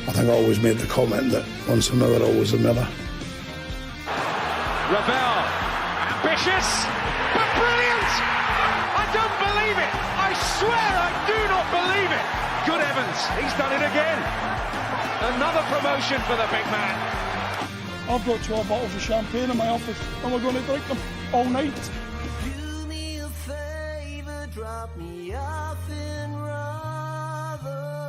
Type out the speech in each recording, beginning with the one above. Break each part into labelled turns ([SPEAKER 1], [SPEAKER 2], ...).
[SPEAKER 1] I think I always made the comment that once a miller, always a miller.
[SPEAKER 2] Ravel, ambitious, but brilliant! I don't believe it! I swear I do not believe it! Good heavens, he's done it again! Another promotion for the big man.
[SPEAKER 3] I've got 12 bottles of champagne in my office and we're going to drink them all night.
[SPEAKER 4] Do me a favour, drop me off in Rotherham.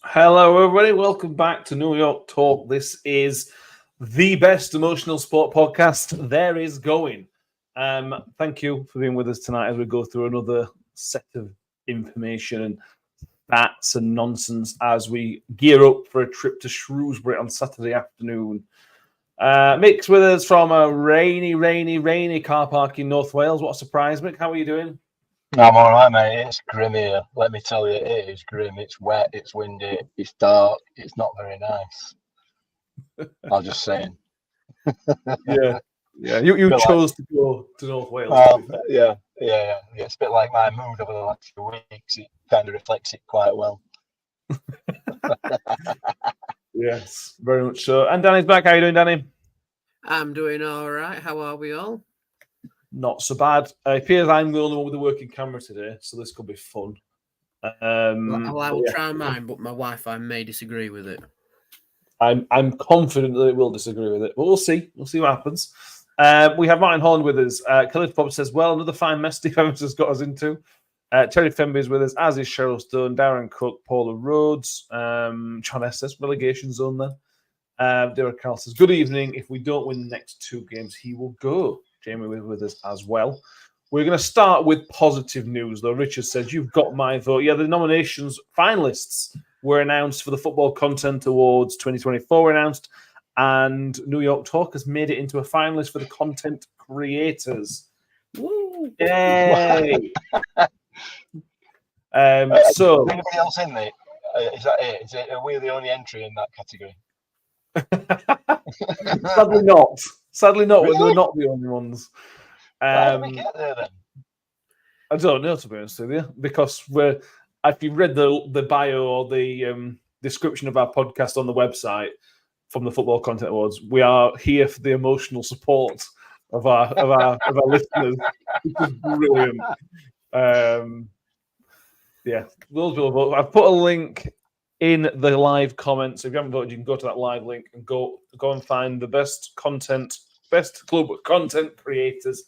[SPEAKER 5] Hello, everybody. Welcome back to New York Talk. This is the best emotional sport podcast there is going. Thank you for being with us tonight as we go through another set of information and stats and nonsense as we gear up for a trip to Shrewsbury on Saturday afternoon. Mick's with us from a rainy car park in North Wales. What a surprise, Mick. How are you doing?
[SPEAKER 6] I'm all right, mate. It's grim here. Let me tell you, it is grim. It's wet, it's windy, it's dark. It's not very nice. I'm just saying.
[SPEAKER 5] Yeah. You chose to go to North Wales.
[SPEAKER 6] Yeah. It's a bit like my mood over the last few weeks. It kind of reflects it quite well.
[SPEAKER 5] Yes, very much so. And Danny's back. How are you doing, Danny?
[SPEAKER 7] I'm doing all right. How are we all?
[SPEAKER 5] Not so bad. It appears I'm the only one with a working camera today, so this could be fun.
[SPEAKER 7] I will try mine, but my Wi-Fi may disagree with it.
[SPEAKER 5] I'm confident that it will disagree with it, but we'll see. We'll see what happens. We have Martin Holland with us. Khalid Bob says, well, another fine mess Steve Evans has got us into. Terry Fenby is with us, as is Cheryl Stone, Darren Cook, Paula Rhodes, John Estes, relegation zone then. Derek Carl says, good evening. If we don't win the next two games, he will go. Jamie with us as well. We're going to start with positive news, though. Richard says, you've got my vote. Yeah, the nominations, finalists were announced for the Football Content Awards 2024 announced, and New York Talk has made it into a finalist for the Content Creators. Woo! Yay! So,
[SPEAKER 6] is anybody else in there? Is that it? Are we the only entry in that category?
[SPEAKER 5] Sadly not.
[SPEAKER 6] Really?
[SPEAKER 5] We're not the only ones.
[SPEAKER 6] How did we get there then?
[SPEAKER 5] I don't know, to be honest with you, because if you read the bio or the description of our podcast on the website from the Football Content Awards, we are here for the emotional support of our listeners, which is brilliant. Yeah, those will vote. I've put a link in the live comments. If you haven't voted, you can go to that live link and go and find the best club content creators.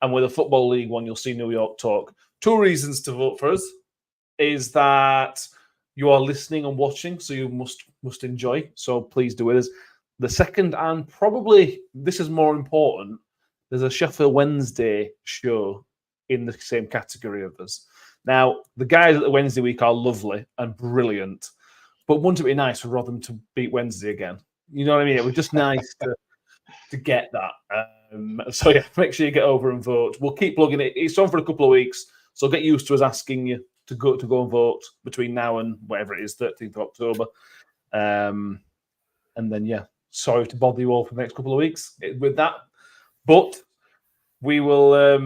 [SPEAKER 5] And with a Football League one, you'll see New York Talk. Two reasons to vote for us is that you are listening and watching, so you must enjoy. So please do it. The second, and probably this is more important, there's a Sheffield Wednesday show in the same category of us. Now, the guys at the Wednesday week are lovely and brilliant, but wouldn't it be nice for Rotherham to beat Wednesday again? You know what I mean? It was just nice to get that. So yeah, make sure you get over and vote. We'll keep plugging it. It's on for a couple of weeks, so get used to us asking you to go and vote between now and whatever it is, 13th of October. And then, yeah, sorry to bother you all for the next couple of weeks with that. But we will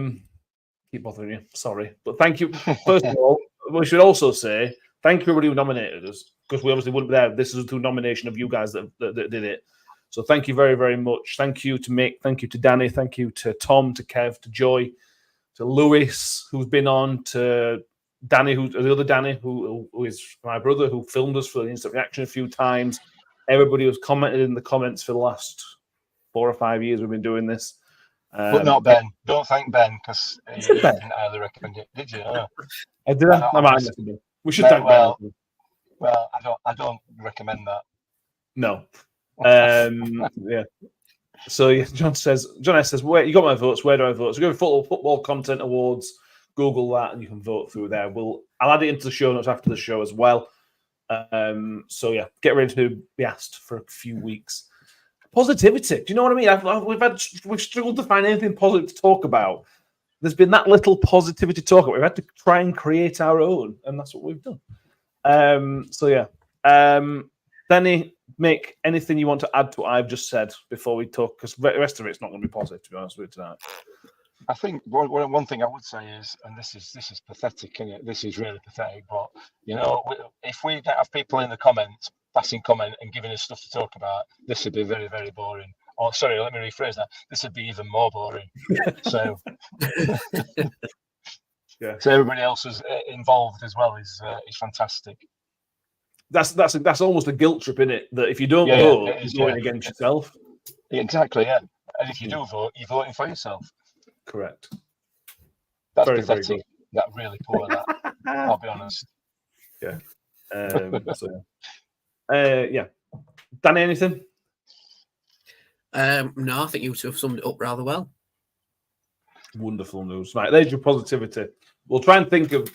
[SPEAKER 5] keep bothering you. Sorry. But thank you. First of all, we should also say thank you everybody who nominated us, because we obviously wouldn't be there. This is through nomination of you guys that did it. So thank you very, very much. Thank you to Mick. Thank you to Danny. Thank you to Tom, to Kev, to Joy, to Lewis, who's been on, to Danny, the other Danny, who is my brother, who filmed us for the instant reaction a few times. Everybody who's commented in the comments for the last 4 or 5 years we've been doing this.
[SPEAKER 6] But not Ben. Don't thank Ben, because you didn't highly recommend it, did you?
[SPEAKER 5] I did. I might have been. We should thank Ben.
[SPEAKER 6] Well, I don't recommend that.
[SPEAKER 5] No. Yeah. So yeah, John S says, where you got my votes? Where do I vote? So go to Football Content Awards, Google that, and you can vote through there. I'll add it into the show notes after the show as well. So yeah, get ready to be asked for a few weeks. Positivity. Do you know what I mean? We've struggled to find anything positive to talk about. There's been that little positivity to talk about. We've had to try and create our own, and that's what we've done. So yeah. Danny, Mick, anything you want to add to what I've just said before we talk? Because the rest of it's not going to be positive, to be honest with you tonight.
[SPEAKER 6] I think one thing I would say is, and this is pathetic, and this is really pathetic, but if we don't have people in the comments passing comment and giving us stuff to talk about, this would be very, very boring. Oh, sorry, let me rephrase that. This would be even more boring. So,
[SPEAKER 5] yeah.
[SPEAKER 6] So everybody else is involved as well is fantastic.
[SPEAKER 5] That's almost a guilt trip, isn't it? That if you don't vote, you're voting against yourself.
[SPEAKER 6] Exactly, yeah. And if you do vote, you're voting for yourself.
[SPEAKER 5] Correct.
[SPEAKER 6] That's very, pathetic. Very good. That really poor. That I'll be honest.
[SPEAKER 5] Yeah. Yeah. Danny, anything?
[SPEAKER 7] No, I think you two have summed it up rather well.
[SPEAKER 5] Wonderful news. Right, there's your positivity. We'll try and think of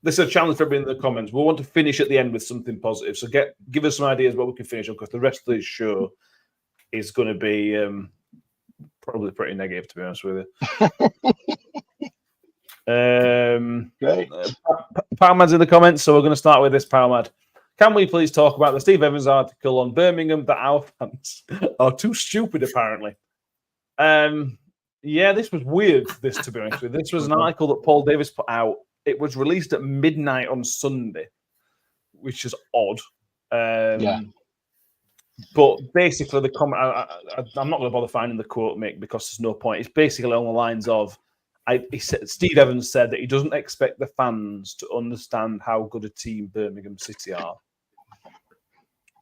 [SPEAKER 5] this is a challenge for everybody in the comments. We'll want to finish at the end with something positive. So give us some ideas what we can finish on, because the rest of this show is going to be probably pretty negative, to be honest with you.
[SPEAKER 6] Great.
[SPEAKER 5] Palmad's in the comments, so we're going to start with this. Palmad, can we please talk about the Steve Evans article on Birmingham that our fans are too stupid, apparently? Yeah, this was weird, to be honest with you. This was an article that Paul Davis put out. It was released at midnight on Sunday, which is odd.
[SPEAKER 6] Yeah.
[SPEAKER 5] But basically, the comment, I'm not going to bother finding the quote, Mick, because there's no point. It's basically along the lines of, Steve Evans said that he doesn't expect the fans to understand how good a team Birmingham City are,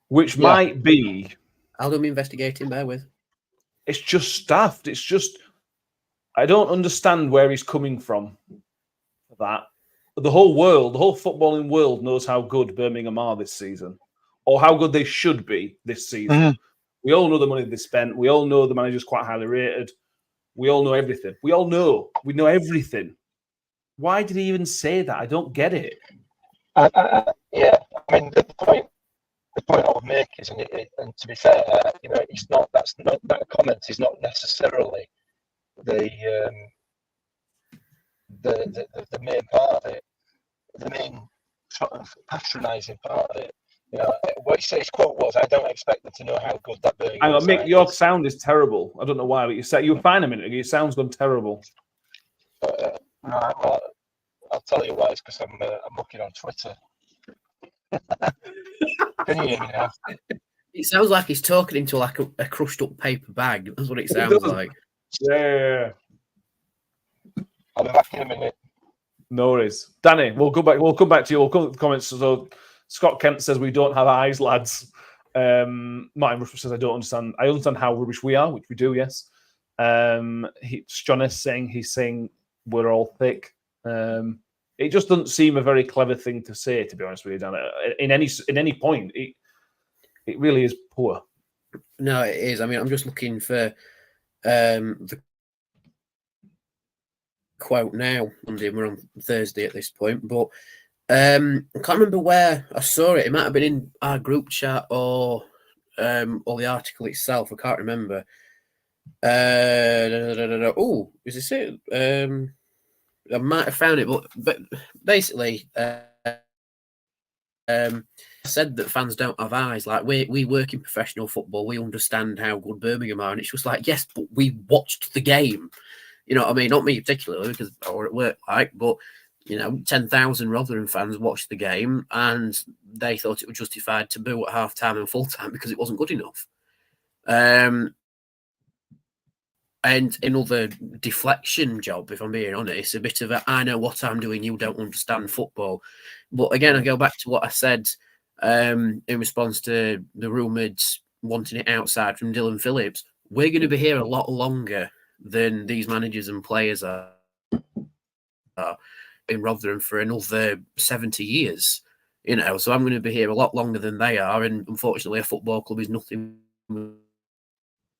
[SPEAKER 5] which might be.
[SPEAKER 7] I'll do my investigating, bear with.
[SPEAKER 5] It's just staffed. It's just, I don't understand where he's coming from. That the whole footballing world knows how good Birmingham are this season, or how good they should be this season. Mm-hmm. We all know the money they spent. We all know the manager's quite highly rated. We all know everything. We know everything. Why did he even say that? I don't get it.
[SPEAKER 6] Yeah, I mean the point I would make is, and to be fair, it's not that comment is not necessarily the main part of it, the main sort of patronising part of it. What his quote was, "I don't expect them to know how good that Birmingham."
[SPEAKER 5] Hang on, Mick, your sound is terrible. I don't know why, but you were fine a minute ago. Your sound's gone terrible.
[SPEAKER 6] Right, well, I'll tell you why. It's because I'm looking on Twitter. Can you hear me now?
[SPEAKER 7] It sounds like he's talking into like a crushed up paper bag. That's what it sounds like.
[SPEAKER 5] Yeah.
[SPEAKER 6] I'll be back in a minute.
[SPEAKER 5] No worries. Danny, we'll come back to you. We'll come to the comments. So Scott Kent says we don't have eyes, lads. Martin Rushford says I don't understand. I understand how rubbish we are, which we do, yes. John S he's saying we're all thick. It just doesn't seem a very clever thing to say, to be honest with you, Dan. In any point, it really is poor.
[SPEAKER 7] No, it is. I mean, I'm just looking for the quote now. We're on Thursday at this point, but I can't remember where I saw it. It might have been in our group chat or the article itself. I can't remember. Oh, is this it? I might have found it, but basically, said that fans don't have eyes. Like we work in professional football, we understand how good Birmingham are, and it's just like, yes, but we watched the game. You know what I mean? Not me particularly, because I were at work, but 10,000 Rotherham fans watched the game and they thought it was justified to boo at half time and full time because it wasn't good enough. And another deflection job, if I'm being honest, a bit of a I know what I'm doing, you don't understand football. But again, I go back to what I said in response to the rumoured wanting it outside from Dylan Phillips. We're going to be here a lot longer than these managers and players are in Rotherham for another 70 years. So I'm going to be here a lot longer than they are. And unfortunately, a football club is nothing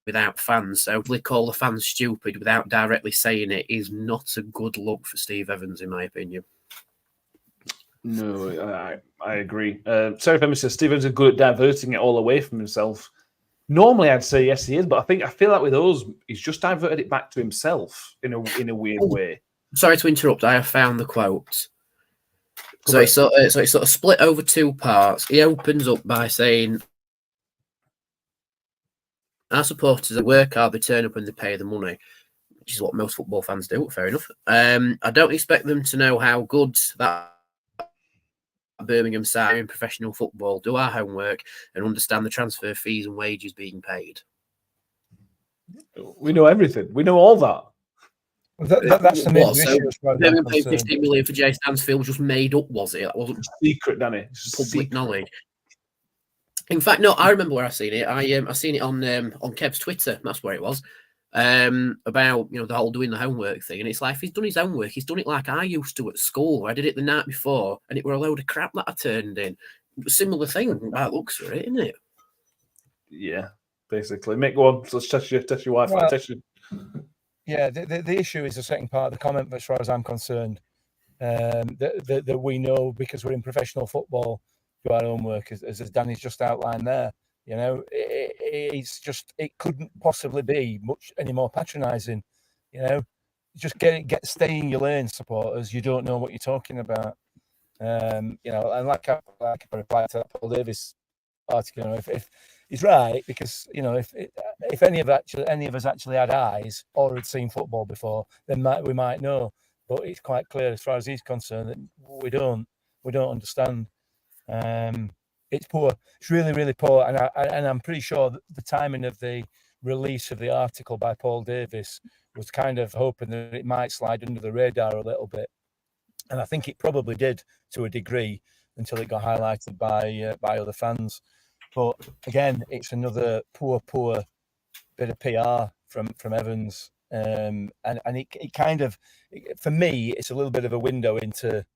[SPEAKER 7] without fans. So to call the fans stupid without directly saying it is not a good look for Steve Evans, in my opinion.
[SPEAKER 5] No, I agree. Sarah Femi says Steve Evans is good at diverting it all away from himself. Normally, I'd say yes, he is, but I feel like with us, he's just diverted it back to himself in a weird way.
[SPEAKER 7] Sorry to interrupt. I have found the quote. So it's sort of split over two parts. He opens up by saying, "Our supporters work hard, they turn up and they pay the money. which is what most football fans do. Fair enough. I don't expect them to know how good that Birmingham side in professional football, do our homework and understand the transfer fees and wages being paid.
[SPEAKER 5] We know everything. We know all that.
[SPEAKER 8] That's the main
[SPEAKER 7] So
[SPEAKER 8] issue. As far as I'm
[SPEAKER 7] Birmingham paid
[SPEAKER 8] concerned.
[SPEAKER 7] 15 million for Jay Stansfield, just made up, was it? That wasn't
[SPEAKER 5] Secret, Danny.
[SPEAKER 7] public knowledge. In fact, no, I remember where I seen it. I seen it on Kev's Twitter. That's where it was. About the whole doing the homework thing, and it's like if he's done his homework, he's done it like I used to at school. I did it the night before, and it were a load of crap that I turned in. Similar thing. That looks for it, isn't it?
[SPEAKER 5] Yeah, basically. Mick, go on. So let's test your Wi-Fi.
[SPEAKER 8] Well,
[SPEAKER 5] Test your...
[SPEAKER 8] Yeah, the issue is the second part of the comment, as far as I'm concerned, that we know because we're in professional football, do our homework, as Danny's just outlined there. It's just, it couldn't possibly be much any more patronising. Just stay in your lane, supporters. You don't know what you're talking about. And like I replied to that Paul Davis article, if he's right, because if any of us actually had eyes or had seen football before, then we might know. But it's quite clear, as far as he's concerned, that we don't understand. It's poor. It's really, really poor. And I'm pretty sure that the timing of the release of the article by Paul Davis was kind of hoping that it might slide under the radar a little bit. And I think it probably did to a degree until it got highlighted by other fans. But again, it's another poor bit of PR from Evans. And it kind of, for me, it's a little bit of a window into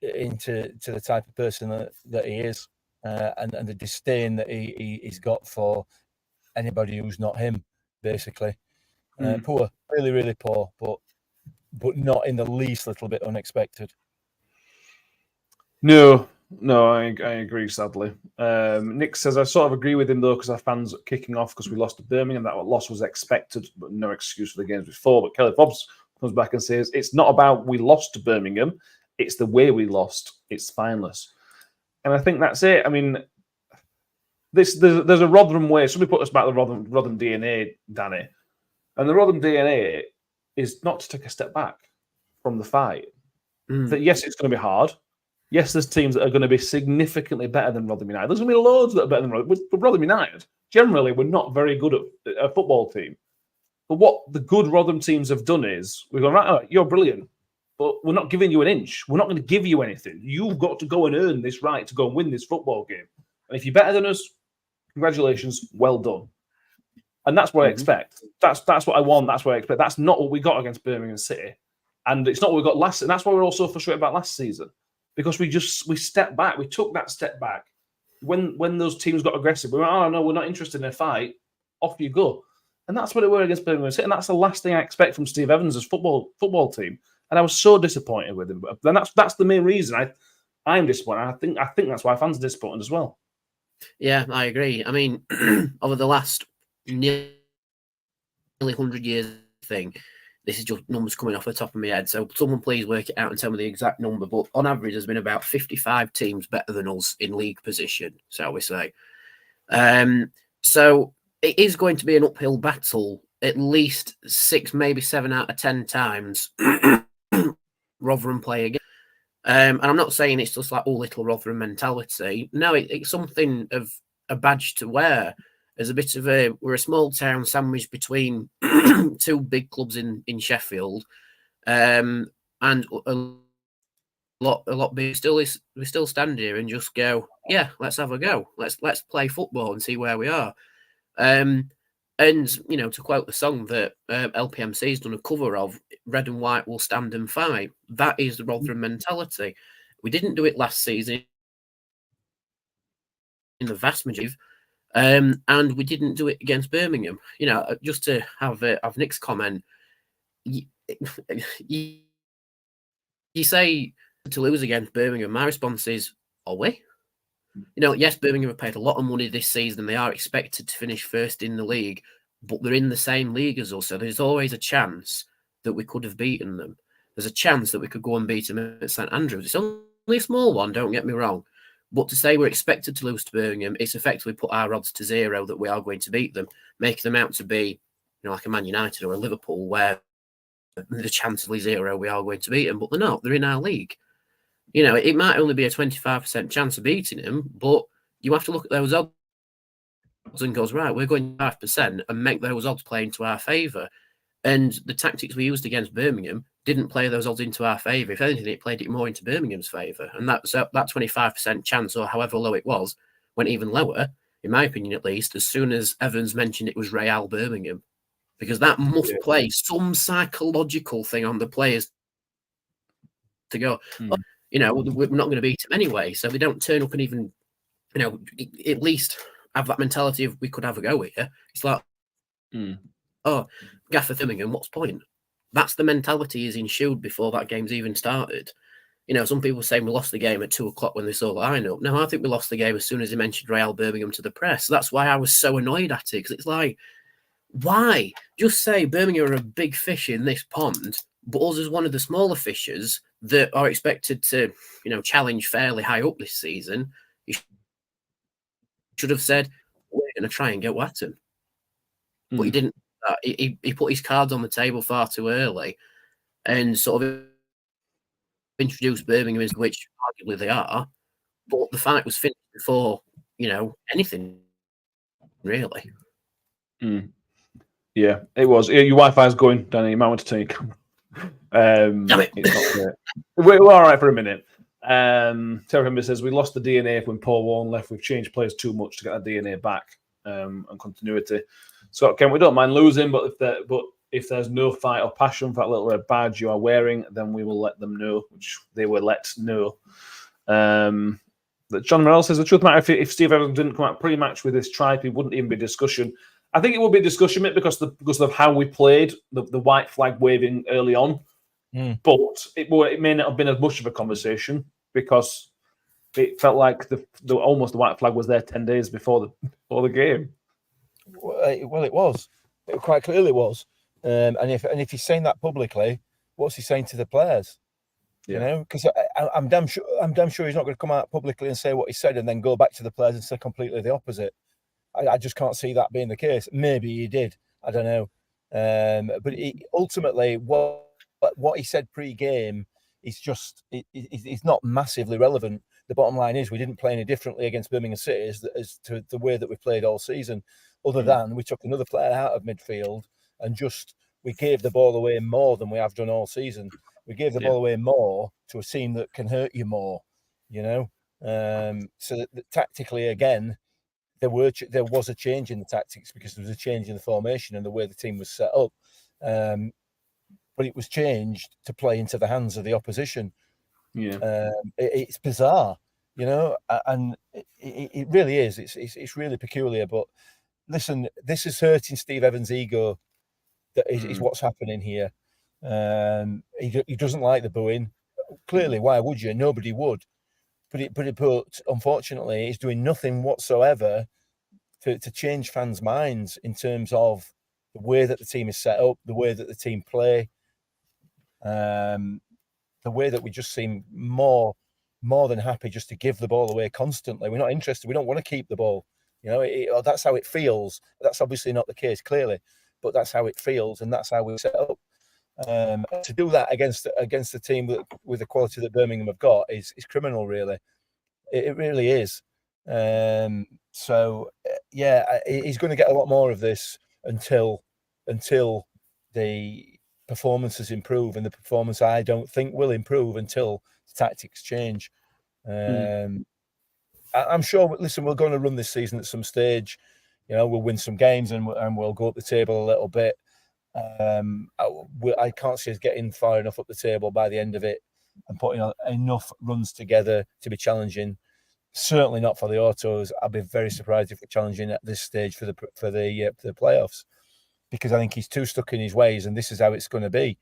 [SPEAKER 8] the type of person that he is, and the disdain that he's got for anybody who's not him, basically. Poor, really, really poor, but not in the least little bit unexpected.
[SPEAKER 5] No, I agree, sadly. Nick says, I sort of agree with him, though, because our fans are kicking off because we lost to Birmingham. That loss was expected, but no excuse for the games before. But Kelly Fobbs comes back and says, it's not about we lost to Birmingham. It's the way we lost. It's spineless. And I think that's it. I mean, there's a Rotherham way. Somebody put us back the Rotherham DNA, Danny. And the Rotherham DNA is not to take a step back from the fight. That yes, it's going to be hard. Yes, there's teams that are going to be significantly better than Rotherham United. There's going to be loads that are better than Rotherham. With Rotherham United, generally, we're not very good at a football team. But what the good Rotherham teams have done is, we've gone, right, you're brilliant, but we're not giving you an inch. We're not going to give you anything. You've got to go and earn this right to go and win this football game. And if you're better than us, congratulations, well done. And that's what I expect. That's what I want. That's what I expect. That's not what we got against Birmingham City. And it's not what we got last. And that's why we're all so frustrated about last season. Because we stepped back. We took that step back. When those teams got aggressive, we went, oh, no, we're not interested in a fight. Off you go. And that's what it were against Birmingham City. And that's the last thing I expect from Steve Evans' football team. And I was so disappointed with him. But then that's the main reason I'm disappointed. I think that's why fans are disappointed as well.
[SPEAKER 7] Yeah, I agree. I mean, over the last nearly 100 years thing, this is just numbers coming off the top of my head. So someone please work it out and tell me the exact number. But on average, there's been about 55 teams better than us in league position, shall we say. So it is going to be an uphill battle at least 6, maybe 7 out of 10 times Rotherham play again. And I'm not saying it's just like, little Rotherham mentality. No, it's something of a badge to wear. As a bit of we're a small town sandwiched between 2 big clubs in Sheffield, and a lot big. We still stand here and just go, yeah, let's have a go. Let's play football and see where we are. And to quote the song that LPMC has done a cover of, "Red and White will stand and fight." That is the Rotherham mentality. We didn't do it last season in the vast majority. And we didn't do it against Birmingham. Just to have Nick's comment, you say to lose against Birmingham. My response is, are we? Yes, Birmingham have paid a lot of money this season. They are expected to finish first in the league, but they're in the same league as us. So there's always a chance that we could have beaten them. There's a chance that we could go and beat them at St Andrews. It's only a small one, don't get me wrong. But to say we're expected to lose to Birmingham, it's effectively put our odds to 0 that we are going to beat them, making them out to be like a Man United or a Liverpool, where the chance of 0 we are going to beat them, but they're not. They're in our league. It might only be a 25% chance of beating them, but you have to look at those odds and goes, right, we're going 5% and make those odds play into our favour. And the tactics we used against Birmingham didn't play those odds into our favour. If anything, it played it more into Birmingham's favour. And that 25% chance, or however low it was, went even lower, in my opinion at least, as soon as Evans mentioned it was Real Birmingham. Because that must play some psychological thing on the players to go, we're not going to beat them anyway. So they don't turn up and even, at least have that mentality of we could have a go here. It's like, oh, Gaffer Birmingham, what's the point? That's the mentality is ensued before that game's even started. Some people say we lost the game at 2:00 when they saw the lineup. No, I think we lost the game as soon as he mentioned Real Birmingham to the press. That's why I was so annoyed at it, because it's like, why? Just say Birmingham are a big fish in this pond, but us as one of the smaller fishes that are expected to, challenge fairly high up this season. You should have said, we're going to try and get at him. But he didn't. He put his cards on the table far too early and sort of introduced Birmingham, which arguably they are. But the fight was finished before, anything, really.
[SPEAKER 5] Yeah, it was. Your Wi-Fi's going, Danny. You might want to turn your camera. It's not great. We're all right for a minute. Terry says, we lost the DNA when Paul Warren left. We've changed players too much to get that DNA back and continuity. Scott Kent, we don't mind losing, but if there's no fight or passion for that little red badge you are wearing, then we will let them know, which they were let know. John Morell says, the truth matter, if Steve Evans didn't come out pre-match with this tripe, it wouldn't even be discussion. I think it would be a discussion, mate, because of how we played, the white flag waving early on. But it may not have been as much of a conversation because it felt like almost the white flag was there 10 days before the game.
[SPEAKER 8] Well, it was. It quite clearly was. And if he's saying that publicly, what's he saying to the players? Because I'm damn sure he's not going to come out publicly and say what he said and then go back to the players and say completely the opposite. I just can't see that being the case. Maybe he did. I don't know. But ultimately, what he said pre-game is just it's not massively relevant. The bottom line is we didn't play any differently against Birmingham City as to the way that we played all season, other than we took another player out of midfield and we gave the ball away more than we have done all season. We gave the ball away more to a team that can hurt you more, So that tactically, again, there was a change in the tactics because there was a change in the formation and the way the team was set up. But it was changed to play into the hands of the opposition. It's bizarre, and it really is. It's really peculiar. But listen, this is hurting Steve Evans' ego. That is what's happening here. He doesn't like the booing. Clearly, why would you? Nobody would. But unfortunately, it's doing nothing whatsoever to change fans' minds in terms of the way that the team is set up, the way that the team play, the way that we just seem more than happy just to give the ball away constantly. We're not interested. We don't want to keep the ball. That's how it feels. That's obviously not the case, clearly, but that's how it feels, and that's how we set up. To do that against a team with the quality that Birmingham have got is criminal, really. It really is. So he's going to get a lot more of this until the performances improve, and the performance I don't think will improve until the tactics change. I'm sure. Listen, we're going to run this season at some stage. We'll win some games and we'll go up the table a little bit. I can't see us getting far enough up the table by the end of it and putting enough runs together to be challenging. Certainly not for the autos. I'd be very surprised if we're challenging at this stage for the playoffs, because I think he's too stuck in his ways, and this is how it's going to be.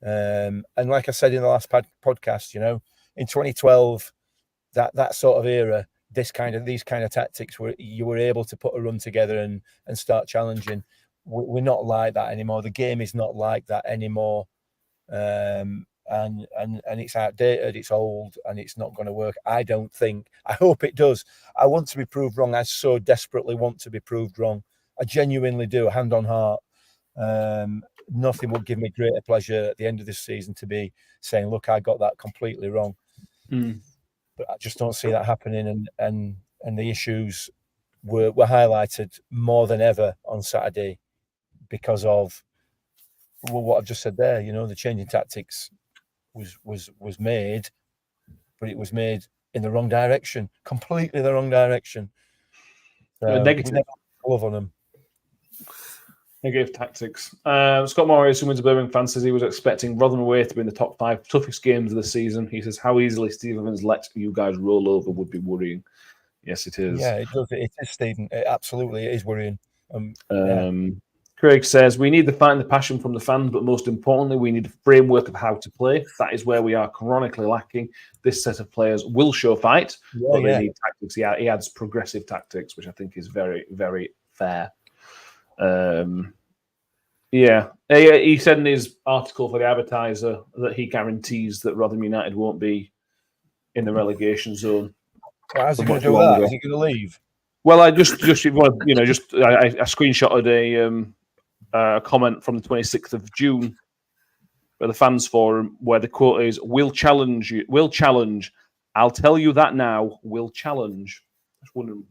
[SPEAKER 8] And like I said in the last podcast, in 2012, that sort of era, these kind of tactics where you were able to put a run together and start challenging. We're not like that anymore. The game is not like that anymore. And it's outdated, it's old, and it's not going to work. I don't think. I hope it does. I want to be proved wrong. I so desperately want to be proved wrong. I genuinely do, hand on heart. Nothing would give me greater pleasure at the end of this season to be saying, look, I got that completely wrong. But I just don't see that happening. And the issues were highlighted more than ever on Saturday because of what I've just said there. You know, the change in tactics was made, but it was made in the wrong direction, completely the wrong direction.
[SPEAKER 5] Negative.
[SPEAKER 8] We never love on them.
[SPEAKER 5] Negative tactics. Scott Morris, who wins a Birmingham fan, says he was expecting Rotherham away to be in the top 5 toughest games of the season. He says how easily Steve Evans let you guys roll over would be worrying. Yes, it is.
[SPEAKER 8] Yeah, it does. It is, Stephen. It is worrying.
[SPEAKER 5] Craig says we need the fight and the passion from the fans, but most importantly, we need a framework of how to play. That is where we are chronically lacking. This set of players will show fight, but they need tactics. He adds progressive tactics, which I think is very, very fair. He said in his article for the Advertiser that he guarantees that Rotherham United won't be in the relegation zone.
[SPEAKER 8] Well, how's he going to do that? Is he going to leave?
[SPEAKER 5] Well, I screenshotted a comment from the 26th of June at the fans forum where the quote is, "We'll challenge you. We'll challenge. I'll tell you that now. We'll challenge." I was wondering,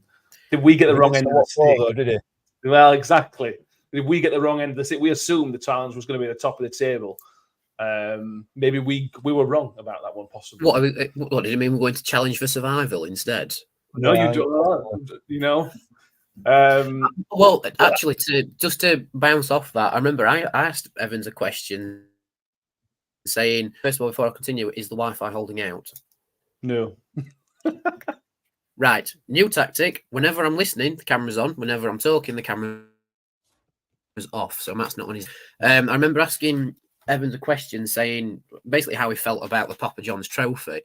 [SPEAKER 5] did we get the wrong end of the stick?
[SPEAKER 8] Though, did he?
[SPEAKER 5] Well, exactly. Did we get the wrong end of the stick? We assumed the challenge was going to be at the top of the table. Maybe we were wrong about that one, possibly.
[SPEAKER 7] What did you mean? We're going to challenge for survival instead?
[SPEAKER 5] No, you don't. You know.
[SPEAKER 7] Well, actually, to bounce off that, I remember I asked Evans a question saying, first of all, before I continue, is the Wi-Fi holding out?
[SPEAKER 5] No.
[SPEAKER 7] Right. New tactic. Whenever I'm listening, the camera's on. Whenever I'm talking, the camera's off. So Matt's not on his. I remember asking Evans a question saying basically how he felt about the Papa John's trophy.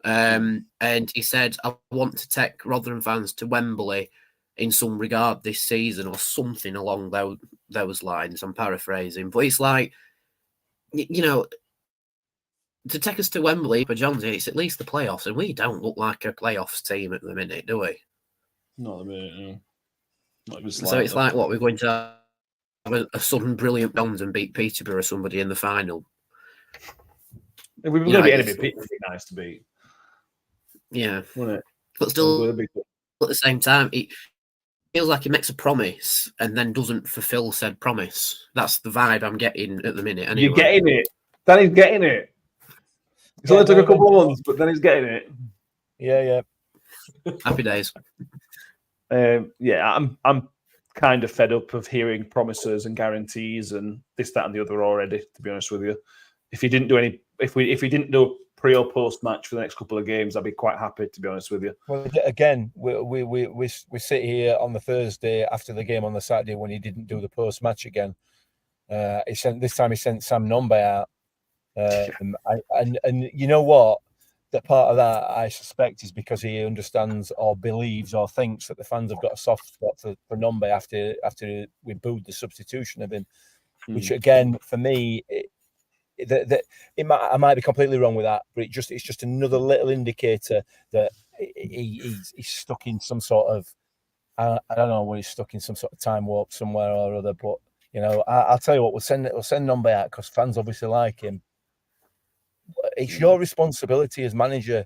[SPEAKER 7] And he said, I want to take Rotherham fans to Wembley in some regard this season or something along those lines. I'm paraphrasing. But it's like, you know, to take us to Wembley for John's, it's at least the playoffs. And we don't look like a playoffs team at the minute, do we?
[SPEAKER 5] Not a minute, no. Not even
[SPEAKER 7] so it's like, what, we're going to have a sudden brilliant Johns and beat Peterborough or somebody in the final.
[SPEAKER 5] If we were going to beat anybody, it'd be nice to beat.
[SPEAKER 7] Yeah,
[SPEAKER 5] wouldn't it?
[SPEAKER 7] But still, at the same time, it feels like he makes a promise and then doesn't fulfill said promise. That's the vibe I'm getting at the minute. Anyway.
[SPEAKER 5] You're getting it. Danny's getting it. It's only took a couple of months, but then he's getting it.
[SPEAKER 8] Yeah.
[SPEAKER 7] Happy days.
[SPEAKER 5] I'm kind of fed up of hearing promises and guarantees and this, that, and the other already. To be honest with you, if he didn't do if he didn't do pre or post match for the next couple of games, I'd be quite happy, to be honest with you.
[SPEAKER 8] Well, again, we sit here on the Thursday after the game on the Saturday when he didn't do the post match again. He sent Sam Nombe out, and you know what? That part of that I suspect is because he understands or believes or thinks that the fans have got a soft spot for Nombe after we booed the substitution of him, which again for me. I might be completely wrong with that, but it's just another little indicator that he's stuck in some sort of I don't know what he's stuck in, some sort of time warp somewhere or other. But you know, I'll tell you what, we'll send Nombe out because fans obviously like him. It's your responsibility as manager.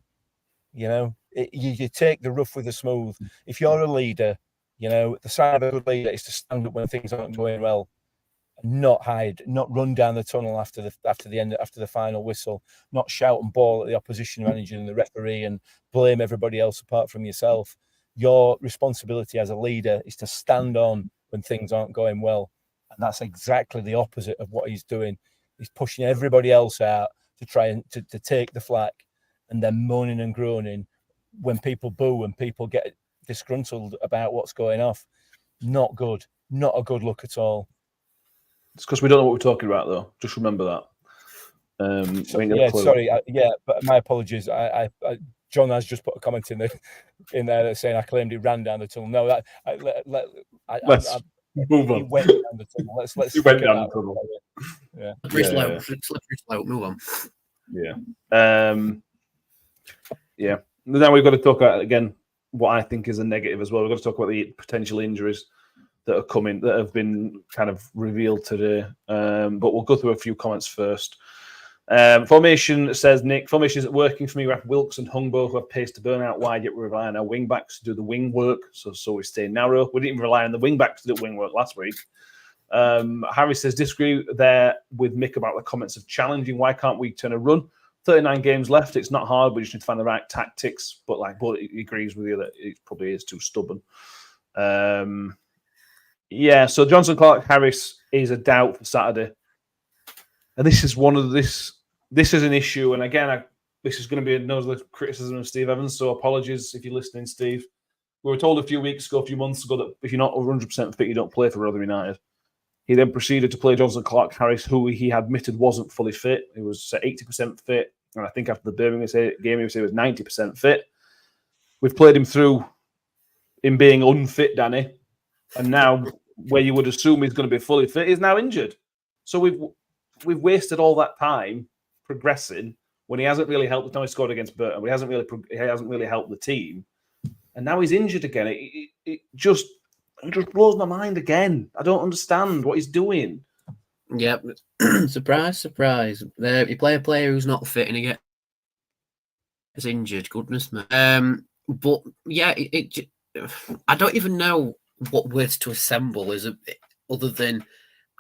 [SPEAKER 8] You know, you take the rough with the smooth. If you're a leader, you know the sign of a good leader is to stand up when things aren't going well. Not hide, not run down the tunnel after the final whistle, not shout and bawl at the opposition manager and the referee and blame everybody else apart from yourself. Your responsibility as a leader is to stand on when things aren't going well. And that's exactly the opposite of what he's doing. He's pushing everybody else out to try and to take the flak and then moaning and groaning when people boo and people get disgruntled about what's going off. Not good. Not a good look at all.
[SPEAKER 5] It's because we don't know what we're talking about, though. Just remember that.
[SPEAKER 8] But my apologies. John has just put a comment in there saying I claimed he ran down the tunnel. No,
[SPEAKER 5] let's move on.
[SPEAKER 8] He went down the tunnel. Let's
[SPEAKER 5] he went down the tunnel.
[SPEAKER 8] Yeah.
[SPEAKER 7] Slippery slope. Move on.
[SPEAKER 5] Yeah. Now we've got to talk about again what I think is a negative as well. We've got to talk about the potential injuries that are coming, that have been kind of revealed today. But we'll go through a few comments first. Formation says, Nick, formation isn't working for me. We have Wilkes and Hungbo who have pace to burn out wide, yet we rely on our wing backs to do the wing work. So we stay narrow. We didn't even rely on the wing backs to do wing work last week. Harry says, disagree there with Mick about the comments of challenging. Why can't we turn a run? 39 games left. It's not hard, but you just need to find the right tactics. But he agrees with you that it probably is too stubborn. So Johnson, Clark, Harris is a doubt for Saturday. And this is this is an issue. And again, this is going to be another criticism of Steve Evans. So apologies if you're listening, Steve. We were told a few months ago, that if you're not 100% fit, you don't play for Rotherham United. He then proceeded to play Johnson, Clark, Harris, who he admitted wasn't fully fit. He was 80% fit. And I think after the Birmingham game, he was 90% fit. We've played him through him being unfit, Danny. And now, where you would assume he's going to be fully fit, he's now injured. So we've wasted all that time progressing when he hasn't really helped. Now he scored against Burton, but he hasn't really helped the team. And now he's injured again. It just blows my mind again. I don't understand what he's doing.
[SPEAKER 7] Yep. Surprise, surprise. You play a player who's not fit and he gets injured. Goodness me. But yeah, I don't even know what words to assemble other than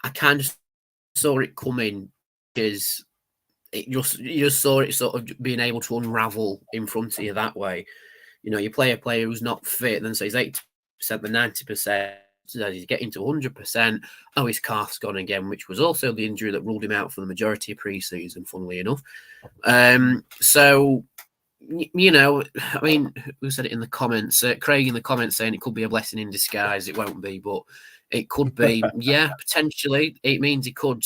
[SPEAKER 7] I kind of saw it coming, because you just saw it sort of being able to unravel in front of you that way. You play a player who's not fit, then says 80%, then 90%, so he's getting to 100%. Oh, his calf's gone again, which was also the injury that ruled him out for the majority of pre-season, funnily enough. So, I mean, who said it in the comments? Craig in the comments saying it could be a blessing in disguise. It won't be, but it could be. Yeah, potentially. It means he could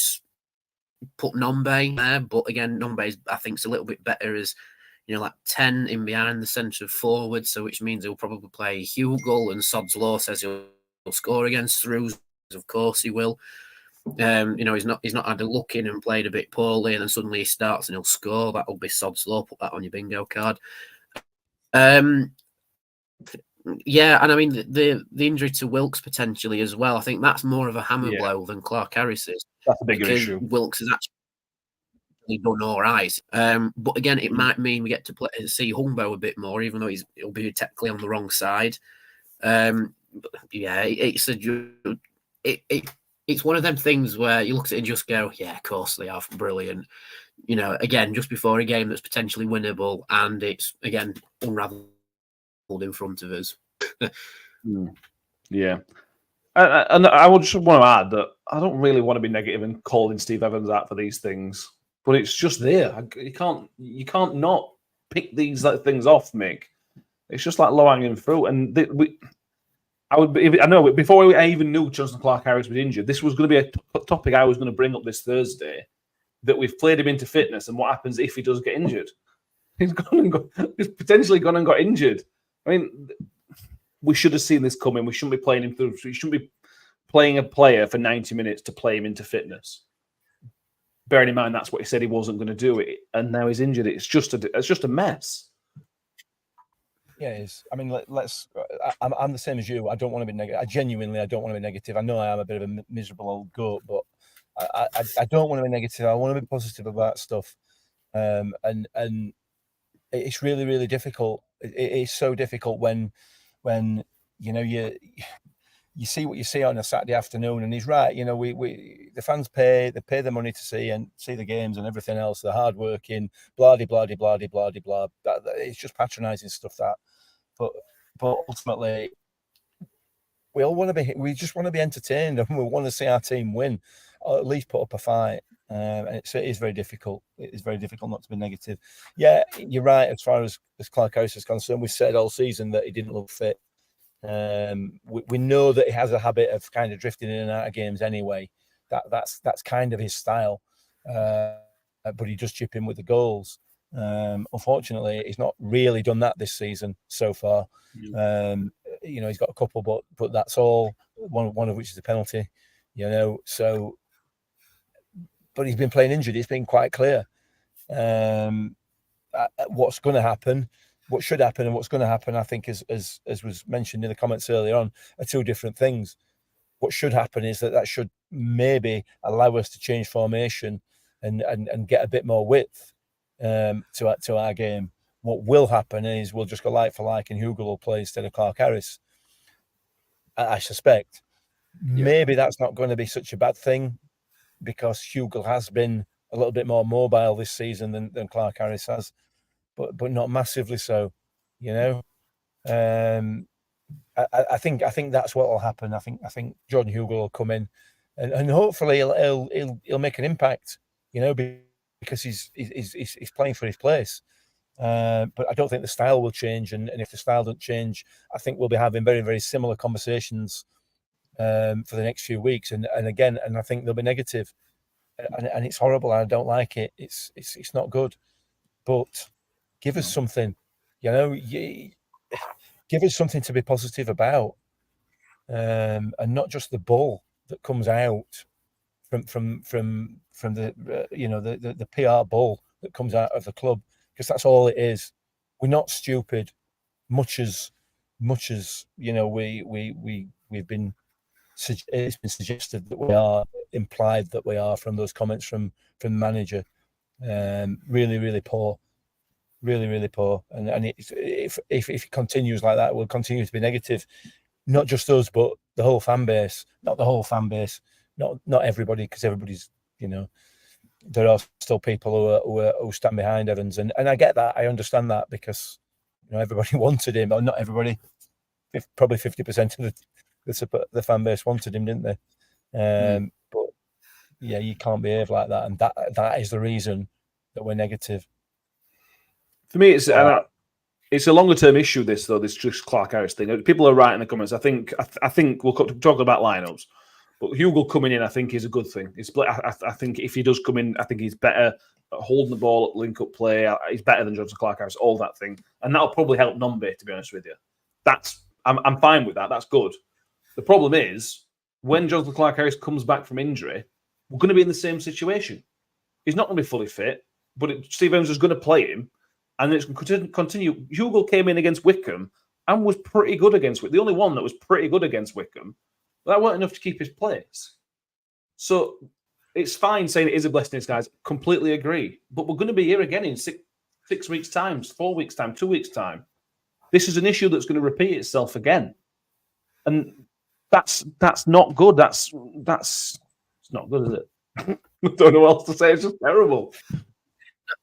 [SPEAKER 7] put Nombe there, but again, Nombe, I think, is a little bit better as, like 10 in behind the centre forward, so which means he'll probably play Hugel, and Sod's Law says he'll score against Through. Of course he will. He's not had a look in and played a bit poorly, and then suddenly he starts and he'll score. That'll be Sod's Law. Put that on your bingo card. Yeah, and I mean the injury to Wilkes potentially as well. I think that's more of a hammer blow than Clark Harris is.
[SPEAKER 5] That's a bigger issue.
[SPEAKER 7] Wilkes is actually done all right. But again, it might mean we get to see Humbo a bit more, even though he'll be technically on the wrong side. It's one of them things where you look at it and just go, yeah, of course they are brilliant. Again, just before a game that's potentially winnable, and it's again unraveled in front of us.
[SPEAKER 5] Yeah. And I would just want to add that I don't really want to be negative and calling Steve Evans out for these things, but it's just there. You can't not pick these things off, Mick. It's just like low hanging fruit. And I know before I even knew Johnson Clark Harris was injured, this was going to be a topic I was going to bring up this Thursday. That we've played him into fitness, and what happens if he does get injured? He's potentially gone and got injured. I mean, we should have seen this coming. We shouldn't be playing him through. We shouldn't be playing a player for 90 minutes to play him into fitness. Bearing in mind that's what he said he wasn't going to do, it, and now he's injured. It's just a mess.
[SPEAKER 8] Yeah, it is. I mean, I'm the same as you. I don't want to be negative. I don't want to be negative. I know I am a bit of a miserable old goat, but I don't want to be negative. I want to be positive about stuff. And it's really, really difficult. It is so difficult when you see what you see on a Saturday afternoon, and he's right. The fans pay the money to see the games and everything else. They're hardworking, blah de blah de blah de blah de blah. It's just patronising stuff. But ultimately, we just want to be entertained, and we want to see our team win, or at least put up a fight. And it is very difficult. It is very difficult not to be negative. Yeah, you're right. As far as Clark Harris is concerned, we've said all season that he didn't look fit. We know that he has a habit of kind of drifting in and out of games anyway. That's kind of his style. But he does chip in with the goals. Unfortunately, he's not really done that this season so far. He's got a couple, but that's all. One of which is a penalty. So. But he's been playing injured. It's been quite clear what's going to happen, what should happen, and what's going to happen. I think, as was mentioned in the comments earlier on, are two different things. what should happen is that should maybe allow us to change formation and get a bit more width to our game. What will happen is we'll just go like for like, and Hugo will play instead of Clark Harris. I suspect. Maybe that's not going to be such a bad thing, because Hugo has been a little bit more mobile this season than Clark Harris has, but not massively so, you know. I think that's what will happen. I think Jordan Hugo will come in, and hopefully he'll make an impact, you know, because he's playing for his place. But I don't think the style will change, and if the style doesn't change, I think we'll be having very, very similar conversations for the next few weeks, and I think they'll be negative, and it's horrible. I don't like it. It's not good. But give us something, you know. Give us something to be positive about, and not just the bull that comes out from the the PR bull that comes out of the club, because that's all it is. We're not stupid, much as you know we've been. It's been suggested that we are, implied that we are, from those comments from the manager. Really, really poor. Really, really poor, and if it continues like that, we'll continue to be negative. Not just us, but the whole fan base. Not the whole fan base. Not everybody, because everybody's, you know, there are still people who stand behind Evans, and I get that. I understand that, because, you know, everybody wanted him, or not everybody. Probably 50% of the fan base wanted him, didn't they? But yeah, you can't behave like that, and that is the reason that we're negative.
[SPEAKER 5] For me, it's a longer term issue. This just Clark Harris thing. People are right in the comments. I think we'll talk about lineups, but Hugo coming in, I think, is a good thing. I think if he does come in, I think he's better at holding the ball, at link up play. He's better than Johnson Clark Harris, all that thing, and that'll probably help Nombe. To be honest with you, I'm fine with that. That's good. The problem is when Johnson Clark Harris comes back from injury, we're going to be in the same situation. He's not going to be fully fit, but Steve Evans is going to play him. And it's going to continue. Hugo came in against Wickham and was pretty good against Wickham. The only one that was pretty good against Wickham. But that weren't enough to keep his place. So it's fine saying it is a blessing in disguise. Completely agree. But we're going to be here again in 6 weeks' time, 4 weeks' time, 2 weeks' time. This is an issue that's going to repeat itself again. And that's not good. That's not good, is it? I don't know what else to say. It's just terrible.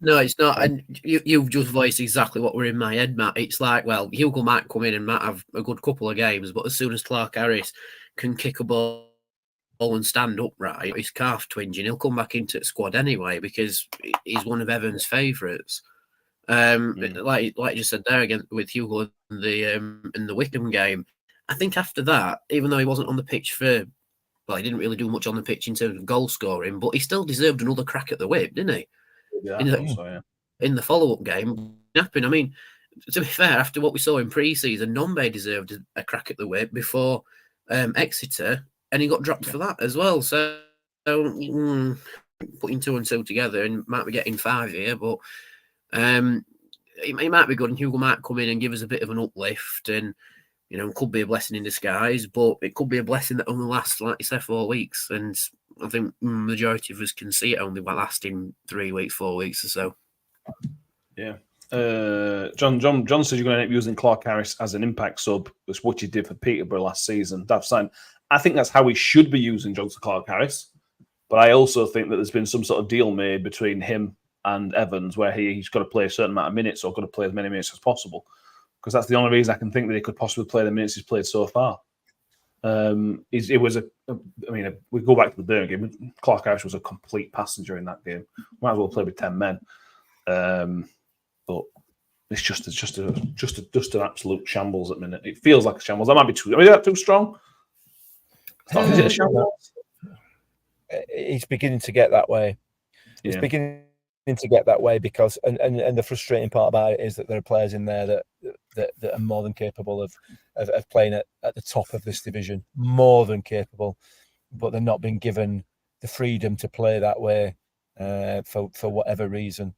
[SPEAKER 7] No, it's not. And you've just voiced exactly what were in my head, Matt. It's like, well, Hugo might come in and might have a good couple of games, but as soon as Clark Harris can kick a ball and stand upright, his calf twinging, he'll come back into the squad anyway, because he's one of Evans' favourites. Like you said there again with Hugo in the Wickham game, I think after that, even though he wasn't on the pitch he didn't really do much on the pitch in terms of goal scoring, but he still deserved another crack at the whip, didn't he?
[SPEAKER 5] Yeah,
[SPEAKER 7] in the follow-up game. I mean, to be fair, after what we saw in pre-season, Nombe deserved a crack at the whip before Exeter, and he got dropped for that as well. So putting 2 and 2 together, and might be getting 5 here, but it might be good, and Hugo might come in and give us a bit of an uplift, and, you know, could be a blessing in disguise, but it could be a blessing that only lasts, like you said, 4 weeks, and I think majority of us can see it only lasting 3 weeks, 4 weeks or so.
[SPEAKER 5] Yeah. John says you're going to end up using Clark Harris as an impact sub. That's what you did for Peterborough last season. I think that's how we should be using Johnson Clark Harris. But I also think that there's been some sort of deal made between him and Evans where he's got to play a certain amount of minutes, or got to play as many minutes as possible. Because that's the only reason I can think that he could possibly play the minutes he's played so far. We go back to the Birmingham game. Clark Harris was a complete passenger in that game. Might as well play with 10 men. But it's just an absolute shambles at the minute. It feels like a shambles. That might be too. Is that too strong? Is it a shambles?
[SPEAKER 8] It's beginning to get that way. It's beginning to get that way because, and the frustrating part about it is that there are players in there that are more than capable of playing at the top of this division, more than capable, but they're not being given the freedom to play that way for whatever reason,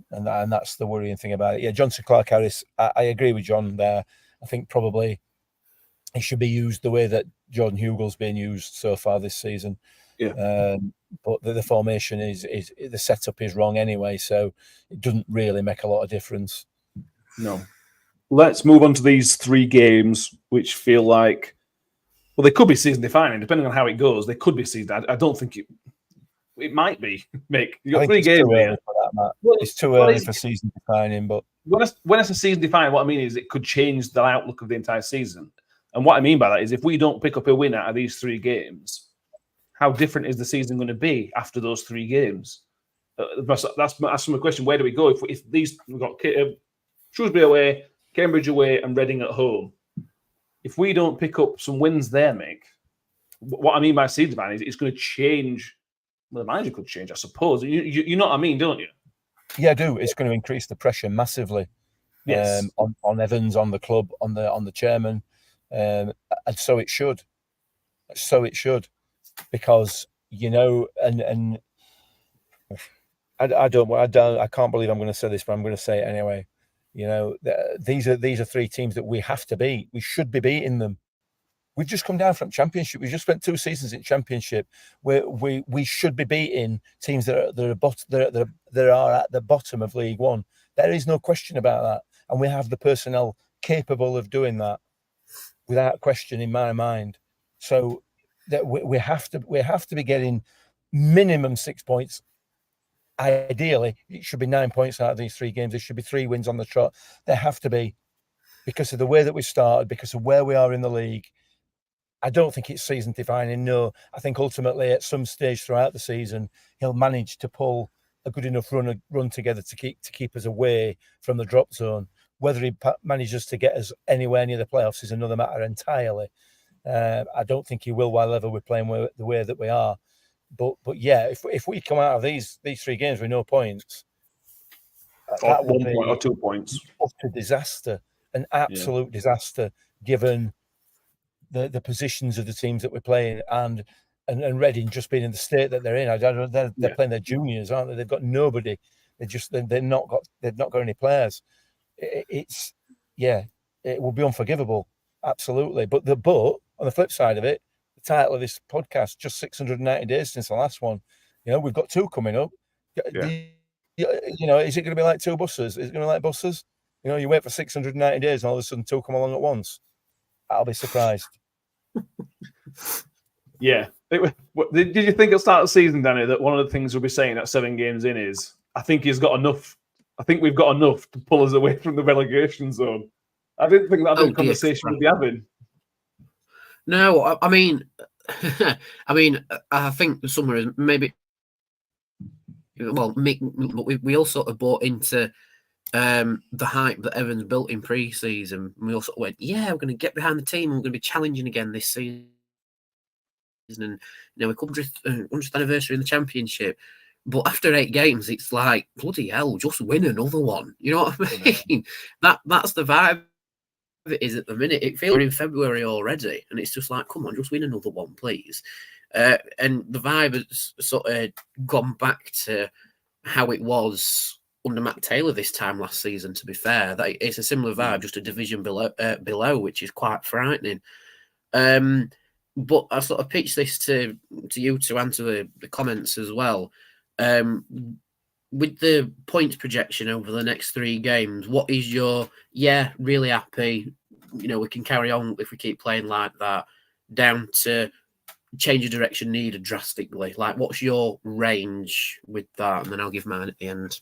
[SPEAKER 8] and that's the worrying thing about it. Yeah, Johnson Clark Harris, I agree with John there. I think probably he should be used the way that Jordan Hugel's been used so far this season.
[SPEAKER 5] Yeah.
[SPEAKER 8] But the formation is the setup is wrong anyway, so it doesn't really make a lot of difference.
[SPEAKER 5] No. Let's move on to these 3 games, which feel like, well, they could be season defining, depending on how it goes. They could be season. I don't think it might be. Mick, you got 3 games here.
[SPEAKER 8] For that, Matt. Well, it's too early for season defining. But
[SPEAKER 5] when it's a season defining, what I mean is it could change the outlook of the entire season. And what I mean by that is if we don't pick up a win out of these 3 games, how different is the season going to be after those 3 games? That's my question. Where do we go if these we've got Shrewsbury away, Cambridge away, and Reading at home? If we don't pick up some wins there, Mick, what I mean by season defining is it's going to change. Well, the manager could change, I suppose. You know what I mean, don't you?
[SPEAKER 8] Yeah, I do. It's going to increase the pressure massively.
[SPEAKER 5] Yes.
[SPEAKER 8] On Evans, on the club, on the chairman, and so it should. So it should, because and I can't believe I'm going to say this, but I'm going to say it anyway. These are 3 teams that we have to beat. We should be beating them. We've just come down from Championship. We just spent 2 seasons in Championship where we should be beating teams that are at the bottom of League One. There is no question about that, and we have the personnel capable of doing that without question in my mind. So that we have to be getting minimum 6 points. Ideally, it should be 9 points out of these 3 games. There should be 3 wins on the trot. There have to be, because of the way that we started, because of where we are in the league. I don't think it's season defining. No, I think ultimately at some stage throughout the season, he'll manage to pull a good enough run together to keep us away from the drop zone. Whether he manages to get us anywhere near the playoffs is another matter entirely. I don't think he will while ever we're playing the way that we are. But yeah, if we come out of these 3 games with no points, that would be
[SPEAKER 5] 1 point or 2 points.
[SPEAKER 8] A disaster, an absolute disaster, given the positions of the teams that we're playing and Reading just being in the state that they're in. They're playing their juniors, aren't they? They've got nobody. They've not got any players. It will be unforgivable, absolutely. But on the flip side of it, the title of this podcast, just 690 days since the last one. We've got 2 coming up. Yeah. Is it going to be like 2 buses? Is it going to be like buses? You wait for 690 days and all of a sudden 2 come along at once. I'll be surprised.
[SPEAKER 5] Yeah. Did you think at the start of the season, Danny, that one of the things we'll be saying at 7 games in is I think we've got enough to pull us away from the relegation zone? I didn't think that was a conversation we'd be having.
[SPEAKER 7] No, I mean, I think somewhere maybe. Well, we all sort of bought into the hype that Evans built in pre-season. We all sort of went, yeah, we're going to get behind the team and we're going to be challenging again this season. And we come 100th anniversary in the Championship. But after 8 games, it's like, bloody hell, just win another one. You know what I mean? That's the vibe it is at the minute. It feels we're in February already, and it's just like, come on, just win another one, please. And the vibe has sort of gone back to how it was under Matt Taylor this time last season, to be fair. That it's a similar vibe, just a division below, which is quite frightening. But I sort of pitched this to you to answer the comments as well. With the points projection over the next 3 games, what is your, really happy, we can carry on if we keep playing like that, down to change of direction needed drastically? Like, what's your range with that? And then I'll give mine at the end.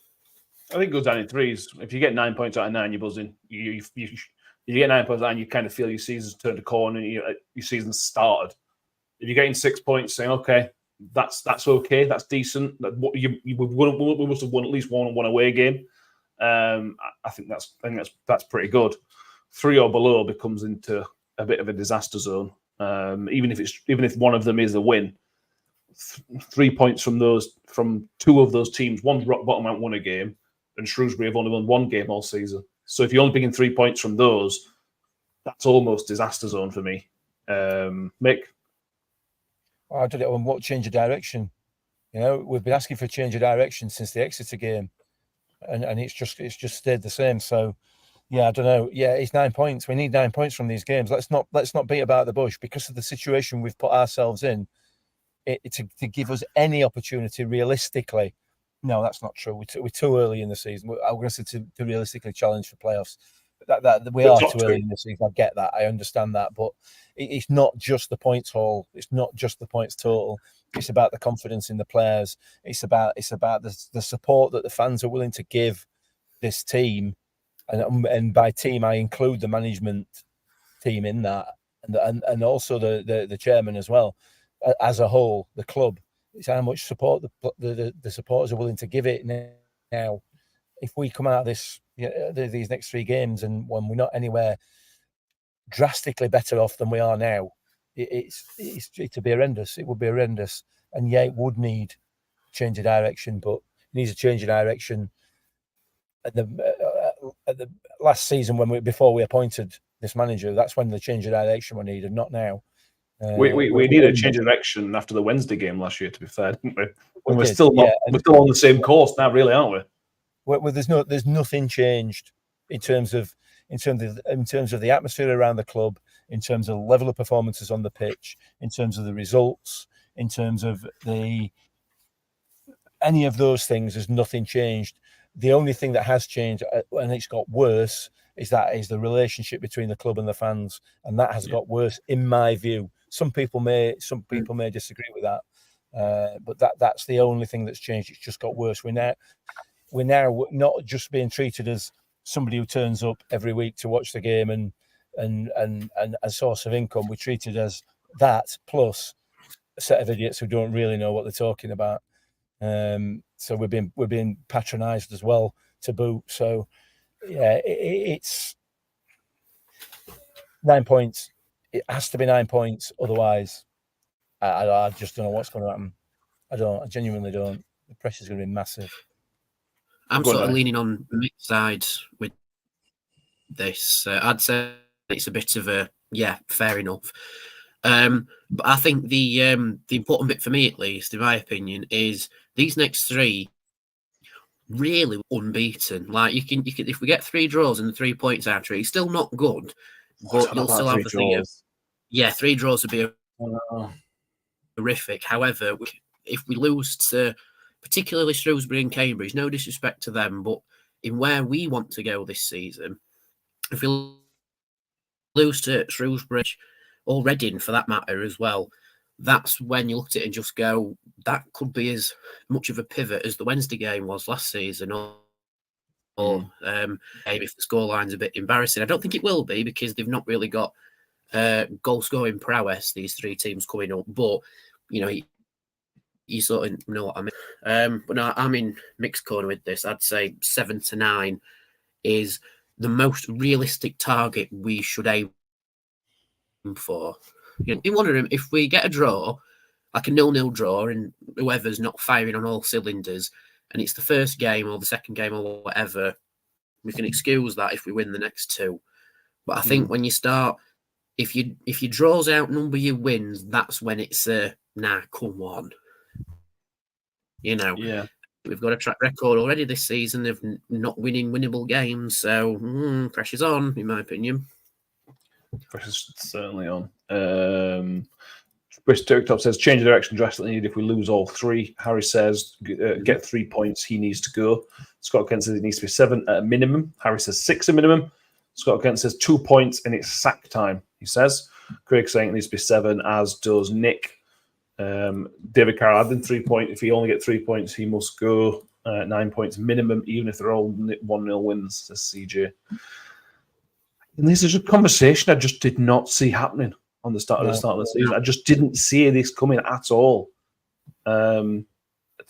[SPEAKER 5] I think it goes down in 3s. If you get 9 points out of 9, you're buzzing. You get 9 points out and you kind of feel your season's turned a corner and your season's started. If you're getting 6 points, saying, okay, that's okay, that's decent. We must have won at least one away game. I think that's pretty good. 3 or below becomes into a bit of a disaster zone. Even if one of them is a win, 3 points from 2 of those teams, one's rock bottom out won a game, and Shrewsbury have only won 1 game all season. So if you're only picking 3 points from those, that's almost disaster zone for me. Mick?
[SPEAKER 8] I don't know what change of direction. We've been asking for a change of direction since the Exeter game, and it's just stayed the same. So, Yeah, I don't know. Yeah, it's 9 points. We need 9 points from these games. Let's not beat about the bush because of the situation we've put ourselves in. To give us any opportunity realistically. No, that's not true. We're too early in the season. I'm going to say to realistically challenge for playoffs. That we are too early in the season. I get that. I understand that, but it's not just the points haul. It's not just the points total. It's about the confidence in the players. It's about the support that the fans are willing to give this team, and by team I include the management team in that, and also the chairman as well, as a whole, the club. It's how much support the supporters are willing to give it now. If we come out of these next 3 games and when we're not anywhere drastically better off than we are now, it's to be horrendous. It would be horrendous, and yeah, it would need change of direction, but it needs a change of direction at the last season before we appointed this manager. That's when the change of direction we needed, not now.
[SPEAKER 5] We needed a change of direction after the Wednesday game last year, to be fair, didn't we? And we're still on the same course now, really, aren't we?
[SPEAKER 8] Well, there's nothing changed in terms of the atmosphere around the club, in terms of the level of performances on the pitch, in terms of the results, in terms of any of those things. There's nothing changed. The only thing that has changed, and it's got worse, is the relationship between the club and the fans, and that has got worse in my view. Some people may disagree with that, but that's the only thing that's changed. It's just got worse. We're now not just being treated as somebody who turns up every week to watch the game and a source of income. We're treated as that plus a set of idiots who don't really know what they're talking about. So we're being patronised as well to boot. So yeah, it's 9 points. It has to be 9 points, otherwise, I just don't know what's going to happen. I genuinely don't. The pressure's going to be massive.
[SPEAKER 7] I'm sort of leaning on Mick's side with this. I'd say it's a bit of a fair enough. But I think the important bit for me, at least, in my opinion, is these next 3 really unbeaten. Like you can if we get 3 draws and 3 points out of it, it's still not good, but you'll still have the thing of 3 draws would be horrific. However, if we lose to particularly Shrewsbury and Cambridge, no disrespect to them, but in where we want to go this season, if we lose to Shrewsbury or Reading for that matter as well, that's when you look at it and just go, that could be as much of a pivot as the Wednesday game was last season, or if the scoreline's a bit embarrassing. I don't think it will be because they've not really got goal-scoring prowess, these 3 teams coming up, but you sort of know what I mean. But no, I'm in mixed corner with this. I'd say 7 to 9 is the most realistic target we should aim for. In one of them, if we get a draw, like a 0-0 draw, and whoever's not firing on all cylinders, and it's the first game or the second game or whatever, we can excuse that if we win the next 2. But I think when you start, if your draws outnumber your wins, that's when it's come on. We've got a track record already this season of not winning winnable games, so pressure's on, in my opinion.
[SPEAKER 5] Pressure's certainly on. British Turktop says change of direction drastically needed if we lose all 3. Harry says get 3 points, he needs to go. Scott Kent says it needs to be 7 at a minimum. Harry says 6 a minimum. Scott Kent says 2 points and it's sack time, he says. Craig saying it needs to be 7, as does Nick. David Carroll adding 3 points. If he only gets 3 points, he must go 9 points minimum, even if they're all 1-0 wins, says CJ. And this is a conversation I just did not see happening on the start of the season. I just didn't see this coming at all. To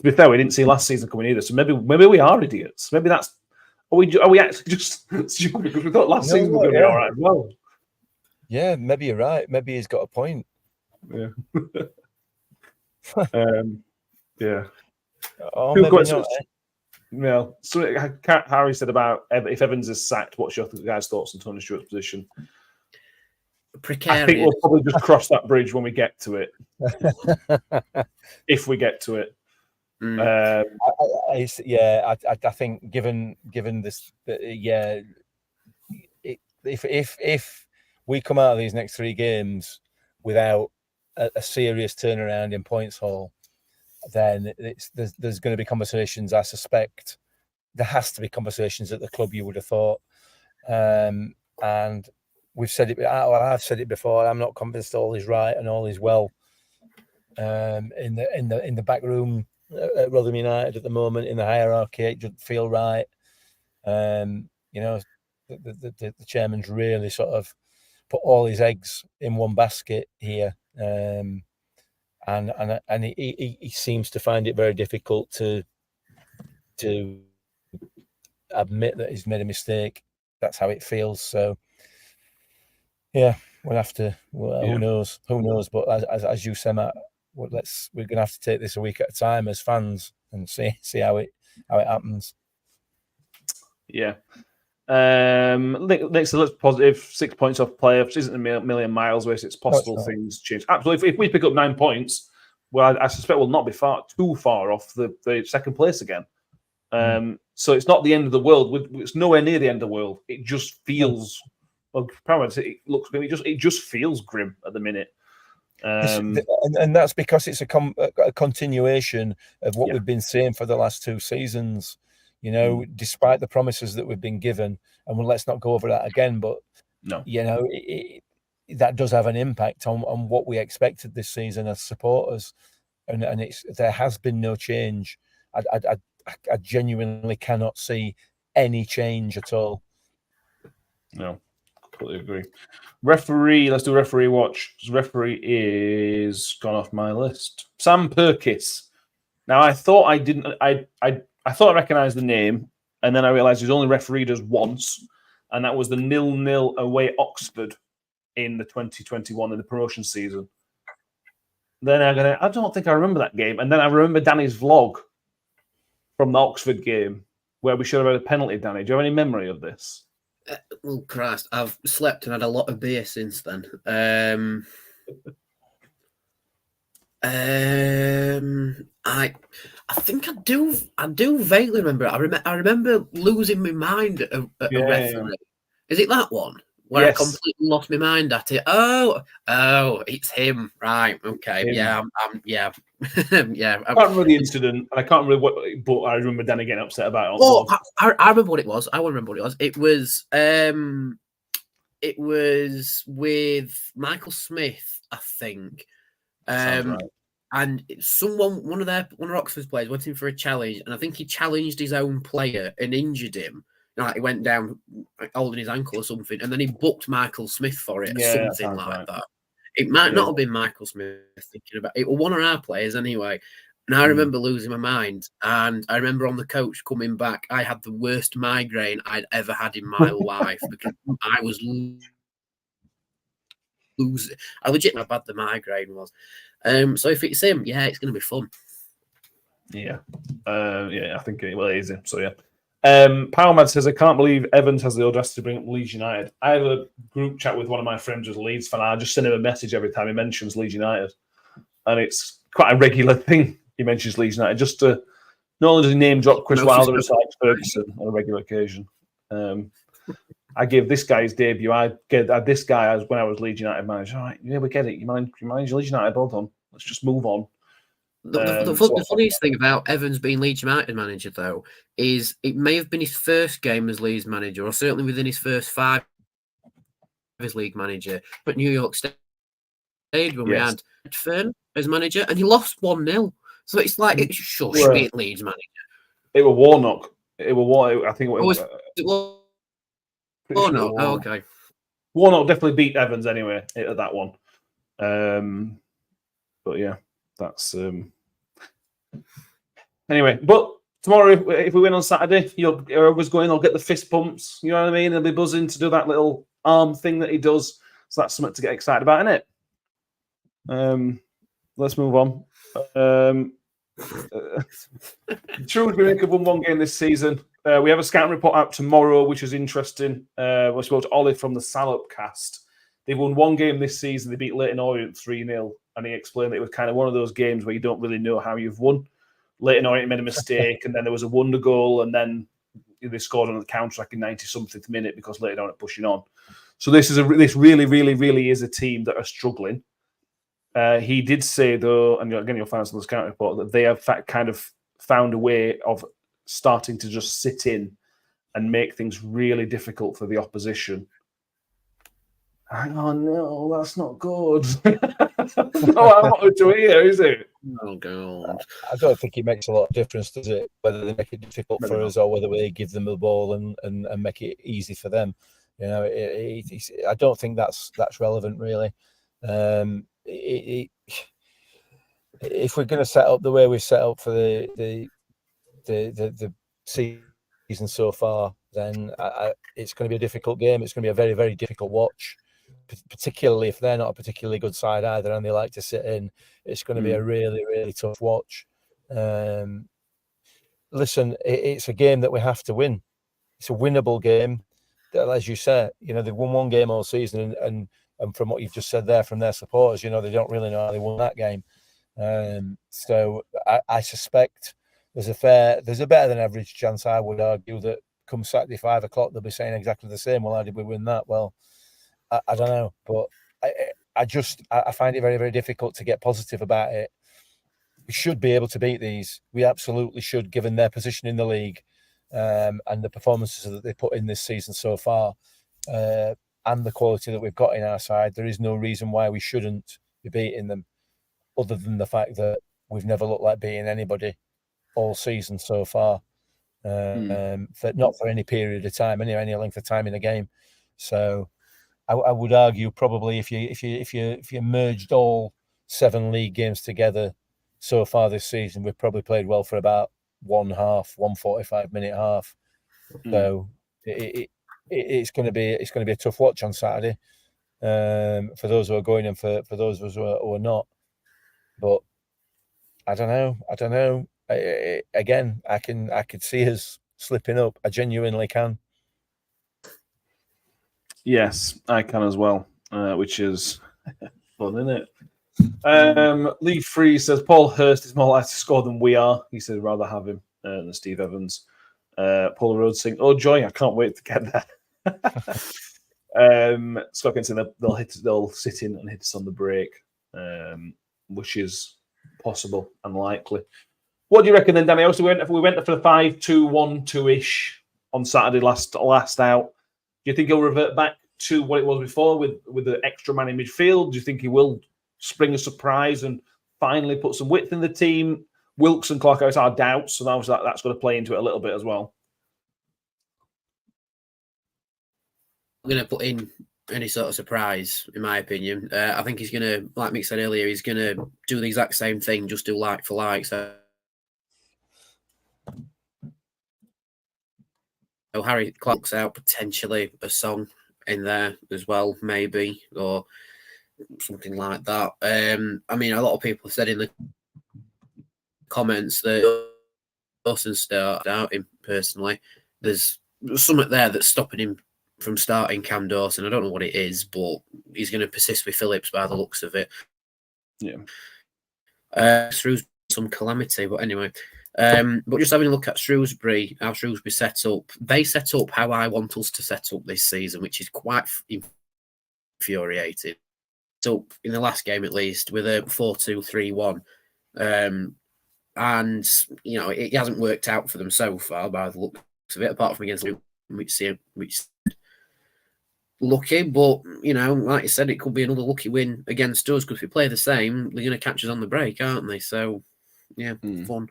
[SPEAKER 5] be fair, we didn't see last season coming either. So maybe we are idiots. Maybe that's are we actually just stupid because we thought last season was going to be all right as well.
[SPEAKER 8] Yeah, maybe you're right. Maybe he's got a point.
[SPEAKER 5] Yeah. Yeah.
[SPEAKER 8] Oh, maybe not.
[SPEAKER 5] Well, so Harry said about if Evans is sacked, what's your guys' thoughts on Tony Stewart's position?
[SPEAKER 7] Precarious.
[SPEAKER 5] I think we'll probably just cross that bridge when we get to it. If we get to it.
[SPEAKER 8] I think given this, if we come out of these next 3 games without a serious turnaround in points haul, then there's going to be conversations. I suspect there has to be conversations at the club. You would have thought, and we've said it. Well, I've said it before. I'm not convinced all is right and all is well in the back room at Rotherham United at the moment. In the hierarchy, it doesn't feel right. The chairman's really sort of put all his eggs in one basket here, and he seems to find it very difficult to admit that he's made a mistake. That's how it feels. So, yeah, we'll have to. Well,
[SPEAKER 5] Yeah.
[SPEAKER 8] Who knows? But as you said, Matt, we're going to have to take this a week at a time as fans and see how it happens.
[SPEAKER 5] Yeah. Next, let's positive. 6 points off playoffs isn't a million miles away. So it's possible things change. Absolutely. If we pick up 9 points, well, I suspect we'll not be too far off the second place again. So it's not the end of the world. It's nowhere near the end of the world. It just feels. Well, probably it looks grim. It just feels grim at the minute.
[SPEAKER 8] And that's because it's a continuation of what we've been saying for the last 2 seasons. Despite the promises that we've been given, and let's not go over that again. But
[SPEAKER 5] no,
[SPEAKER 8] that does have an impact on what we expected this season as supporters, and there has been no change. I genuinely cannot see any change at all.
[SPEAKER 5] No, completely agree. Referee, let's do referee watch. Referee is gone off my list. Sam Perkis. Now I thought I didn't. I thought I recognised the name, and then I realised he's only refereed us once, and that was the 0-0 away at Oxford in the 2021 in the promotion season. Then I don't think I remember that game, and then I remember Danny's vlog from the Oxford game where we should have had a penalty. Danny, do you have any memory of this?
[SPEAKER 7] Oh Christ, I've slept and had a lot of beer since then. I think I do vaguely remember. I remember losing my mind at a referee. Yeah. Is it that one where I completely lost my mind at it? Oh, it's him, right? Okay, him. Yeah. I can't
[SPEAKER 5] remember the incident, and I can't remember but I remember Danny getting upset about it.
[SPEAKER 7] Oh, I remember what it was. I won't remember what it was. It was with Michael Smith, I think.
[SPEAKER 5] Sounds right.
[SPEAKER 7] And one of Oxford's players went in for a challenge, and I think he challenged his own player and injured him. Like he went down holding his ankle or something, and then he booked Michael Smith for it, or something like that. It might not have been Michael Smith thinking about it. It was one of our players anyway. And I remember losing my mind, and I remember on the coach coming back, I had the worst migraine I'd ever had in my life because I was losing. I legit how bad the migraine was. So if it's him, it's going to be fun.
[SPEAKER 5] Yeah. I think it is him. So, yeah. Powermad says, I can't believe Evans has the audacity to bring up Leeds United. I have a group chat with one of my friends who's a Leeds fan. I just send him a message every time he mentions Leeds United. And it's quite a regular thing. He mentions Leeds United just to not only does he name drop Chris Wilder and Alex Ferguson on a regular occasion. I gave this guy his debut. I had this guy when I was Leeds United manager. All right, we get it. You manage Leeds United. Hold on. Let's just move on.
[SPEAKER 7] The funniest thing about Evans being Leeds United manager, though, is it may have been his first game as Leeds manager, or certainly within his first 5 as league manager. But New York State when we had Fern as manager, and he lost 1-0. So it's like it should be Leeds manager.
[SPEAKER 5] It was Warnock. It was Warnock. I think it was.
[SPEAKER 7] Warnock. Oh, okay.
[SPEAKER 5] Warnock definitely beat Evans anyway at that one. But yeah, that's anyway. But tomorrow, if we win on Saturday, whoever's going, I'll get the fist pumps. You know what I mean? They'll be buzzing to do that little arm thing that he does. So that's something to get excited about, isn't it? Let's move on. Shrewsbury have won 1 game this season. We have a scouting report out tomorrow, which is interesting. We spoke to Ollie from the Salop cast. They've won 1 game this season. They beat Leyton Orient 3-0, and he explained that it was kind of one of those games where you don't really know how you've won. Leyton Orient made a mistake, and then there was a wonder goal, and then they scored on the counter-attack in 90-something minute because later on it pushing on. So this really, really, really is a team that are struggling. He did say, though, and again, you'll find this on the scouting report, that they have kind of found a way of starting to just sit in and make things really difficult for the opposition. Hang on, no, that's not good. No, I'm not to hear, is it?
[SPEAKER 7] Oh, God.
[SPEAKER 8] I don't think it makes a lot of difference, does it? Whether they make it difficult for us or whether we give them the ball and make it easy for them. You know, I don't think that's relevant, really. If we're going to set up the way we've set up for the season so far, then it's going to be a difficult game. It's going to be a very, very difficult watch, particularly if they're not a particularly good side either and they like to sit in. It's going to be a really, really tough watch. Listen, it's a game that we have to win. It's a winnable game. As you said, you know, they've won one game all season, and from what you've just said there from their supporters, you know, they don't really know how they won that game. So I suspect there's a better than average chance, I would argue, that come Saturday 5 o'clock they'll be saying exactly the same. Well, how did we win that? Well, I don't know, but I find it very, very difficult to get positive about it. We should be able to beat these. We absolutely should, given their position in the league and the performances that they put in this season so far, and the quality that we've got in our side. There is no reason why we shouldn't be beating them, other than the fact that we've never looked like beating anybody all season so far, not for any period of time, any length of time in a game. So I would argue probably if you merged all 7 league games together so far this season, we've probably played well for about one 45-minute half. So it's going to be a tough watch on Saturday for those who are going and for those of us who are not. But I don't know. Again, I could see us slipping up. I genuinely can.
[SPEAKER 5] Yes, I can as well, which is fun, isn't it? Lee Free says Paul Hurst is more likely to score than we are. He said rather have him than Steve Evans. Paul Rhodes saying, "Oh joy, I can't wait to get there." Scott Kent saying they'll sit in and hit us on the break, which is possible and likely. What do you reckon then, Danny? Also, we went for the 5-2-1-2-ish on Saturday last out. Do you think he'll revert back to what it was before with the extra man in midfield? Do you think he will spring a surprise and finally put some width in the team? Wilkes and Clark Harris are doubts, so that's going to play into it a little bit as well.
[SPEAKER 7] I'm going to put in any sort of surprise, in my opinion. I think he's going to, like Mick said earlier, he's going to do the exact same thing, just do like for like. So Harry Clark's out, potentially a song in there as well, maybe, or something like that. I mean, a lot of people said in the comments that Dawson started out him personally. There's something there that's stopping him from starting Cam Dawson. I don't know what it is, but he's going to persist with Phillips by the looks of it.
[SPEAKER 5] Yeah.
[SPEAKER 7] Through some calamity, but anyway. But just having a look at Shrewsbury, how Shrewsbury set up. They set up how I want us to set up this season, which is quite infuriating. So in the last game, at least, with a 4-2-3-1. And, you know, it hasn't worked out for them so far by the looks of it, apart from against which lucky, but, you know, like I said, it could be another lucky win against us, because if we play the same, they're going to catch us on the break, aren't they? So, yeah, fun.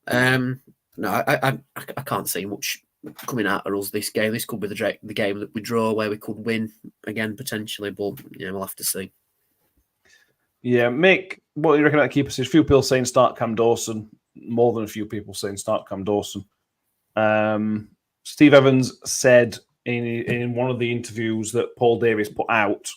[SPEAKER 7] No, I can't see much coming out of us this game. This could be the game that we draw where we could win again, potentially, but, yeah, we'll have to see.
[SPEAKER 5] Yeah, Mick, what do you reckon about keeper? There's a few people saying start Cam Dawson, more than a few people saying start Cam Dawson. Steve Evans said in one of the interviews that Paul Davies put out,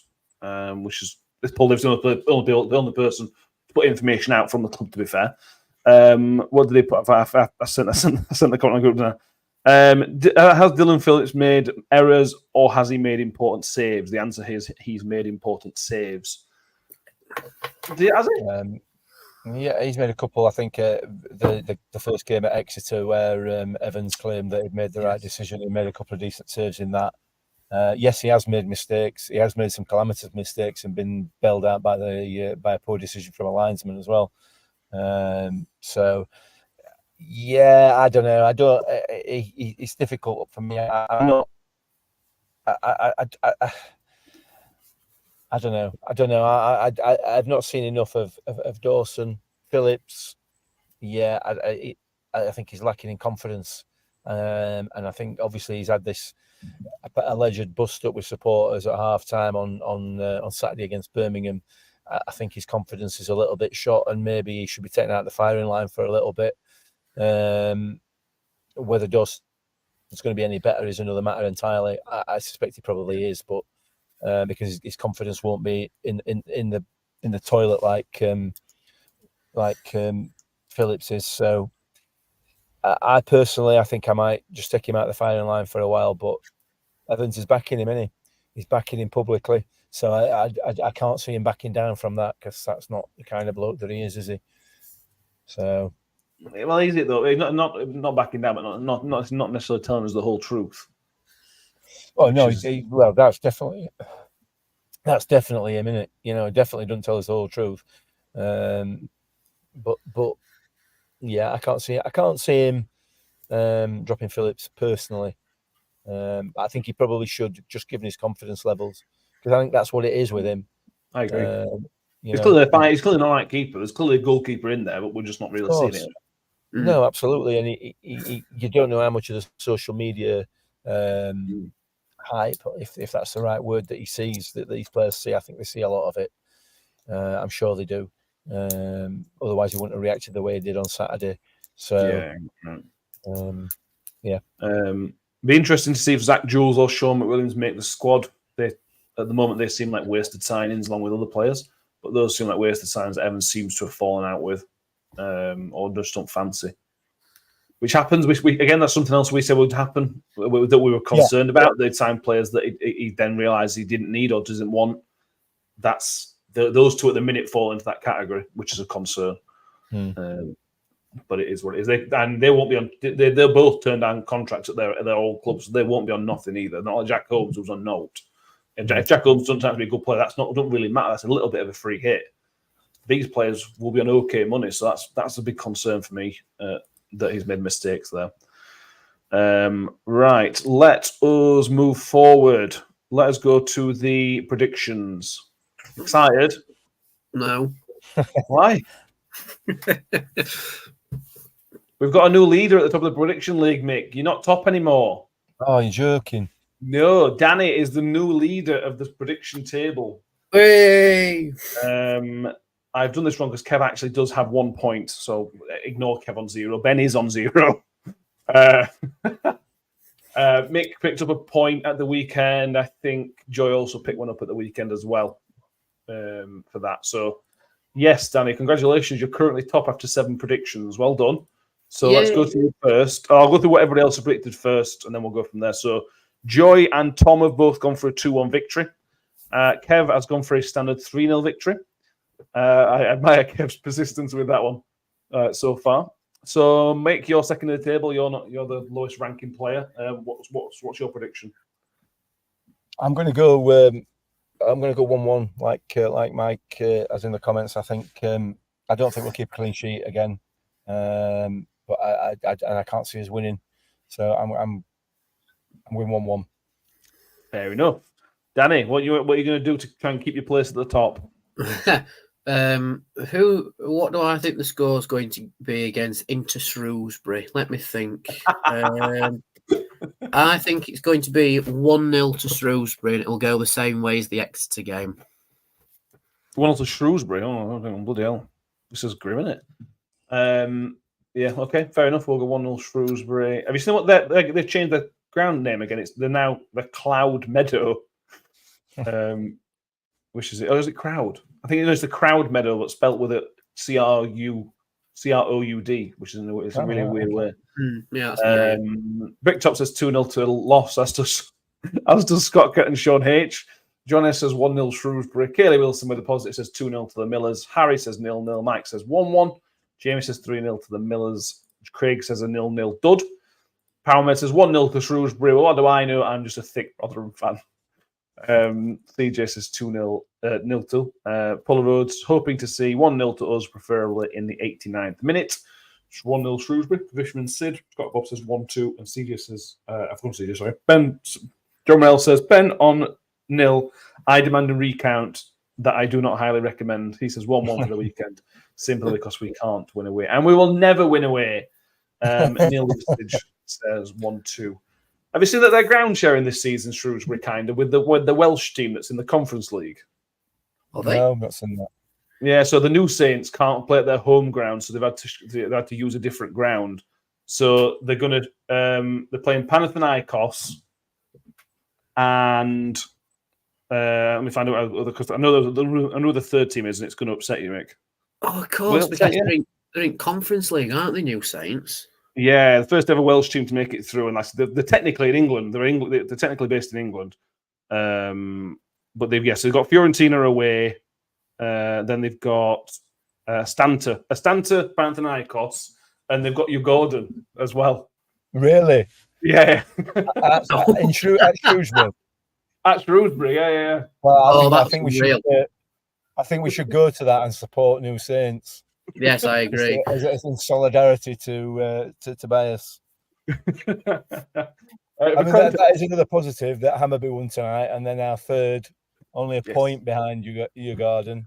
[SPEAKER 5] which is Paul Davies the only person to put information out from the club, to be fair. What did he put? I sent the comment on group now. Has Dylan Phillips made errors, or has he made important saves? The answer is he's made important saves. Has he?
[SPEAKER 8] Yeah, he's made a couple. I think the first game at Exeter where Evans claimed that he'd made the right decision. He made a couple of decent saves in that. Yes, he has made mistakes. He has made some calamitous mistakes and been bailed out by by a poor decision from a linesman as well. So, yeah, I don't know. I don't. It's difficult for me. I'm not. I don't know. I don't know. I've not seen enough of Dawson. Phillips. Yeah, I think he's lacking in confidence, and I think obviously he's had this alleged bust up with supporters at half time on Saturday against Birmingham. I think his confidence is a little bit shot, and maybe he should be taken out of the firing line for a little bit. Whether Dawson's going to be any better is another matter entirely. I suspect he probably is, but because his confidence won't be in the toilet like Phillips is. So I personally, I think I might just take him out of the firing line for a while. But Evans is backing him, isn't he? He's backing him publicly. So I can't see him backing down from that, because that's not the kind of bloke that he is he? So,
[SPEAKER 5] well, is it though? He's not backing down, but not necessarily telling us the whole truth.
[SPEAKER 8] Oh no, well, that's definitely him, isn't it? You know, definitely doesn't tell us the whole truth. But yeah, I can't see him dropping Phillips personally. I think he probably should, just given his confidence levels, because I think that's what it is with him.
[SPEAKER 5] I agree. He's clearly an all right keeper. There's clearly a goalkeeper in there, but we're just not really seeing it.
[SPEAKER 8] No, absolutely. And you don't know how much of the social media hype, if that's the right word, that he sees, that these players see. I think they see a lot of it. I'm sure they do. Otherwise, he wouldn't have reacted the way he did on Saturday. So,
[SPEAKER 5] be interesting to see if Zach Jules or Sean McWilliams make the squad. At the moment, they seem like wasted signings along with other players, but those seem like wasted signings that Evans seems to have fallen out with, or just don't fancy. Which happens. Again, that's something else we said would happen, that we were concerned about. They'd sign players that he then realised he didn't need or doesn't want. That's those two at the minute fall into that category, which is a concern. But it is what it is. They won't be on. They'll both turn down contracts at their old clubs. So they won't be on nothing either. Not like Jack Holmes, who's on note. If Jack Holmes sometimes be a good player, doesn't really matter. That's a little bit of a free hit. These players will be on okay money, so that's a big concern for me, that he's made mistakes there. Right, let us move forward. Let us go to the predictions. Excited?
[SPEAKER 7] No.
[SPEAKER 5] Why? We've got a new leader at the top of the prediction league, Mick. You're not top anymore.
[SPEAKER 8] Oh, you're joking.
[SPEAKER 5] No, Danny is the new leader of the prediction table.
[SPEAKER 7] Hey!
[SPEAKER 5] I've done this wrong because Kev actually does have 1 point, so ignore Kev on 0. Ben is on 0. Mick picked up a point at the weekend. I think Joy also picked one up at the weekend as well, for that. So, yes, Danny, congratulations. You're currently top after 7 predictions. Well done. So let's go to you first. I'll go through what everybody else has predicted first, and then we'll go from there. So Joy and Tom have both gone for a 2-1 victory. Kev has gone for a standard 3-0 victory. I admire Kev's persistence with that one so far. So make your second of the table. You're the lowest ranking player. What's your prediction?
[SPEAKER 8] I'm going to go 1-1, like Mike, as in the comments. I think I don't think we'll keep a clean sheet again, but I can't see us winning. So I'm going 1-1.
[SPEAKER 5] Fair enough. Danny, what are you going to do to try and keep your place at the top?
[SPEAKER 7] What do I think the score is going to be against Inter Shrewsbury? Let me think. I think it's going to be 1-0 to Shrewsbury, and it'll go the same way as the Exeter game.
[SPEAKER 5] 1-0 to Shrewsbury. Oh, bloody hell! This is grim, isn't it? Yeah. Okay. Fair enough. We'll go 1-0 Shrewsbury. Have you seen what they've changed the ground name again? They're now the Cloud Meadow. Which is it? Oh, is it Crowd? I think it's the Crowd Meadow, but spelt with a CROUD, which is a really weird way. Brick Top says 2-0 to loss. As does Scott Kett and Sean H. John S says 1-0 Shrewsbury. Kaylee Wilson with a positive says 2-0 to the Millers. Harry says 0-0. Mike says 1-1. Jamie says 3-0 to the Millers. Craig says a 0-0 dud. Powermed says 1-0 to Shrewsbury. Well, what do I know? I'm just a thick Rotherham fan. CJ says 2-0 nil-2. Paul Rhodes hoping to see 1-0 to us, preferably in the 89th minute. 1-0 Shrewsbury. Vishman Sid. Scott Bob says 1-2. And CJ says, I've gone CJ, sorry. John Mel says, Ben on 0. I demand a recount that I do not highly recommend. He says 1-1 for the weekend, simply because we can't win away. And we will never win away. Neil Lustage says 1-2. Have you seen that they're ground sharing this season, Shrewsbury, kind of, with the Welsh team that's in the Conference League?
[SPEAKER 8] No, I've not seen that.
[SPEAKER 5] Yeah, so the New Saints can't play at their home ground, so they've had to use a different ground. So they're going to they're playing Panathinaikos, and let me find out because I know the third team is, and it's going to upset you, Mick.
[SPEAKER 7] Oh, of course, because they're in Conference League, aren't they, New Saints?
[SPEAKER 5] Yeah, the first ever Welsh team to make it through, and they're technically in England. They're technically based in England, but they've so they've got Fiorentina away. Then they've got Stanta Panathinaikos, and they've got Gordon as well.
[SPEAKER 8] Really?
[SPEAKER 5] Yeah.
[SPEAKER 8] At Shrewsbury.
[SPEAKER 5] At Shrewsbury, yeah.
[SPEAKER 8] Well, I think we should. I think we should go to that and support New Saints.
[SPEAKER 7] Yes, I agree.
[SPEAKER 8] As in solidarity to Tobias. I mean, that is another positive that Hammerby won tonight, and then our third, only a point behind Garden.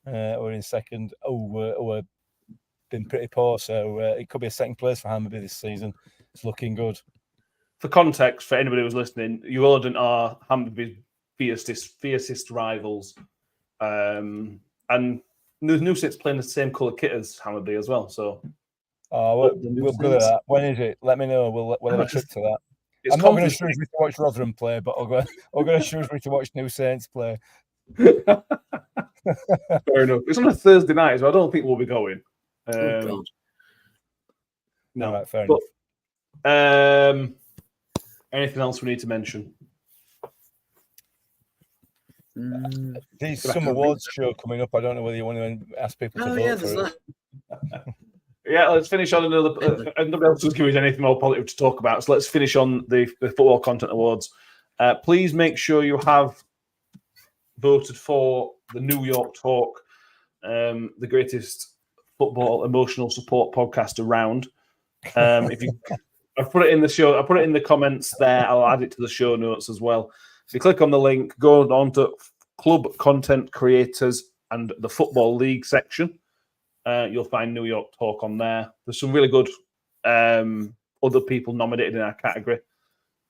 [SPEAKER 8] We're in second. We're been pretty poor, so it could be a second place for Hammerby this season. It's looking good.
[SPEAKER 5] For context, for anybody who's listening, Jordan are Hammerby's fiercest rivals, and the New Saints playing the same colour kit as Hammerby as well. So,
[SPEAKER 8] we'll go to that. When is it? Let me know. We'll have a trip to that. I'm not going to Shrewsbury to watch Rotherham play, but I'll go to Shrewsbury to watch New Saints play.
[SPEAKER 5] Fair enough. It's on a Thursday night, so I don't think we'll be going.
[SPEAKER 8] No, right, fair
[SPEAKER 5] enough. Anything else we need to mention?
[SPEAKER 8] There's some awards show coming up. I don't know whether you want to ask people to vote for it.
[SPEAKER 5] Yeah, let's finish on another. Nobody else was giving us anything more positive to talk about, so let's finish on the Football Content Awards. Please make sure you have voted for the New York Talk, the greatest football emotional support podcast around. If you, I've put it in the show. I put it in the comments there. I'll add it to the show notes as well. If you click on the link, go on to Club Content Creators and the Football League section. You'll find New York Talk on there. There's some really good other people nominated in our category.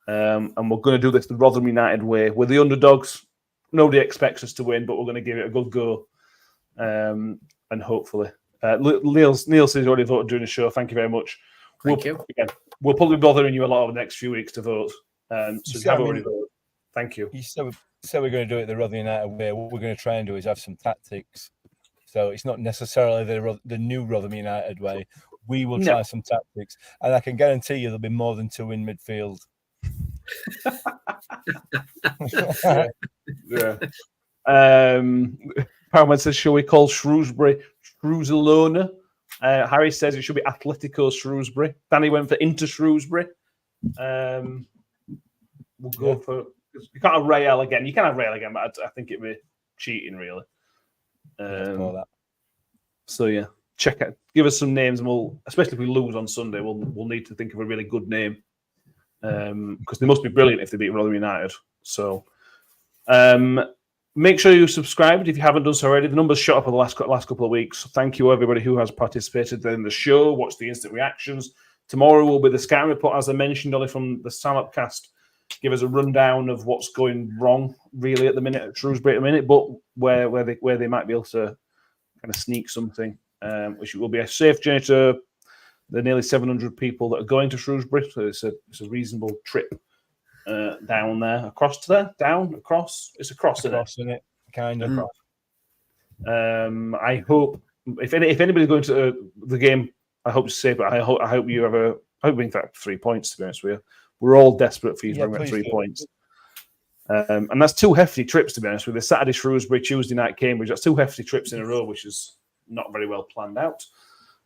[SPEAKER 5] And we're going to do this the Rotherham United way. We're the underdogs. Nobody expects us to win, but we're going to give it a good go. And hopefully. Neil says he's already voted during the show. Thank you very much.
[SPEAKER 7] Thank you.
[SPEAKER 5] Again, we'll probably be bothering you a lot over the next few weeks to vote. So you have already voted. Thank you.
[SPEAKER 8] You said we're going to do it the Rotherham United way. What we're going to try and do is have some tactics. So it's not necessarily the new Rotherham United way. We will try some tactics. And I can guarantee you there'll be more than two in midfield.
[SPEAKER 5] Yeah. Powerman says, shall we call Shrewsbury Shrewsalona? Harry says it should be Atletico Shrewsbury. Danny went for Inter Shrewsbury. We'll go for... You can't have Real again. You can have Real again, but I think it'd be cheating, really. So, yeah. Check it. Give us some names, and we'll, especially if we lose on Sunday, we'll need to think of a really good name. Because they must be brilliant if they beat Rotherham United. So, make sure you subscribed if you haven't done so already. The numbers shot up in the last couple of weeks. Thank you, everybody who has participated in the show. Watch the instant reactions. Tomorrow will be the scouting report, as I mentioned, only from the Salopcast. Give us a rundown of what's going wrong, really, at the minute at Shrewsbury at the minute, but where they might be able to kind of sneak something, which will be a safe journey to the nearly 700 people that are going to Shrewsbury. So it's a reasonable trip down there, across to there, down, across. It's across,
[SPEAKER 8] isn't it? Kind of.
[SPEAKER 5] I hope if anybody's going to the game, I hope to say, but I hope you have I hope we in fact 3 points. To be honest with you, we're all desperate for you to bring back 3 points. And that's 2 hefty trips, to be honest with you. Saturday Shrewsbury, Tuesday night Cambridge. That's 2 hefty trips in a row, which is not very well planned out.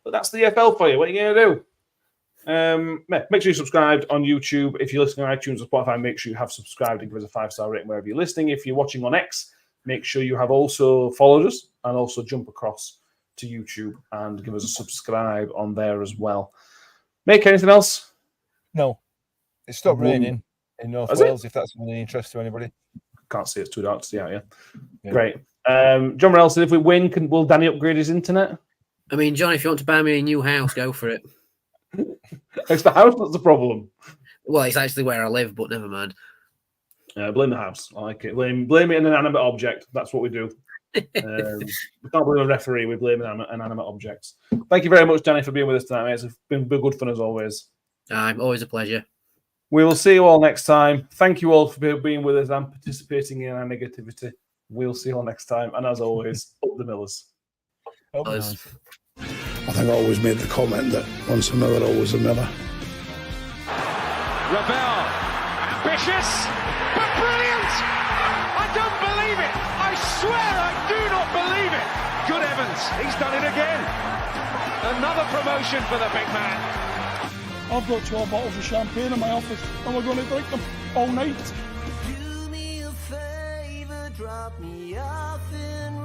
[SPEAKER 5] But that's the EFL for you. What are you going to do? Make sure you subscribe on YouTube. If you're listening on iTunes or Spotify, make sure you have subscribed and give us a 5-star rating wherever you're listening. If you're watching on X, make sure you have also followed us and also jump across to YouTube and give us a subscribe on there as well. Make anything else?
[SPEAKER 8] No. It stopped raining in North Wales, if that's of any interest to anybody.
[SPEAKER 5] Can't see, it's too dark to see out, yeah. Great. John Morrell said if we win, will Danny upgrade his internet?
[SPEAKER 7] I mean, John, if you want to buy me a new house, go for it.
[SPEAKER 5] It's the house that's the problem.
[SPEAKER 7] Well, it's actually where I live, but never mind.
[SPEAKER 5] Blame the house. I like it. Blame it an inanimate object. That's what we do. We can't blame a referee. We blame inanimate objects. Thank you very much, Danny, for being with us tonight, mate. It's been good fun as always.
[SPEAKER 7] Always a pleasure.
[SPEAKER 5] We will see you all next time. Thank you all for being with us and participating in our negativity. We'll see you all next time. And as always, up the Millers.
[SPEAKER 1] I think I always made the comment that once a Miller, always a Miller.
[SPEAKER 2] Ravel, ambitious, but brilliant! I don't believe it! I swear I do not believe it! Good heavens, he's done it again! Another promotion for the big man.
[SPEAKER 3] I've got 12 bottles of champagne in my office and we're going to drink them all night.
[SPEAKER 4] Do me a favor, drop me off in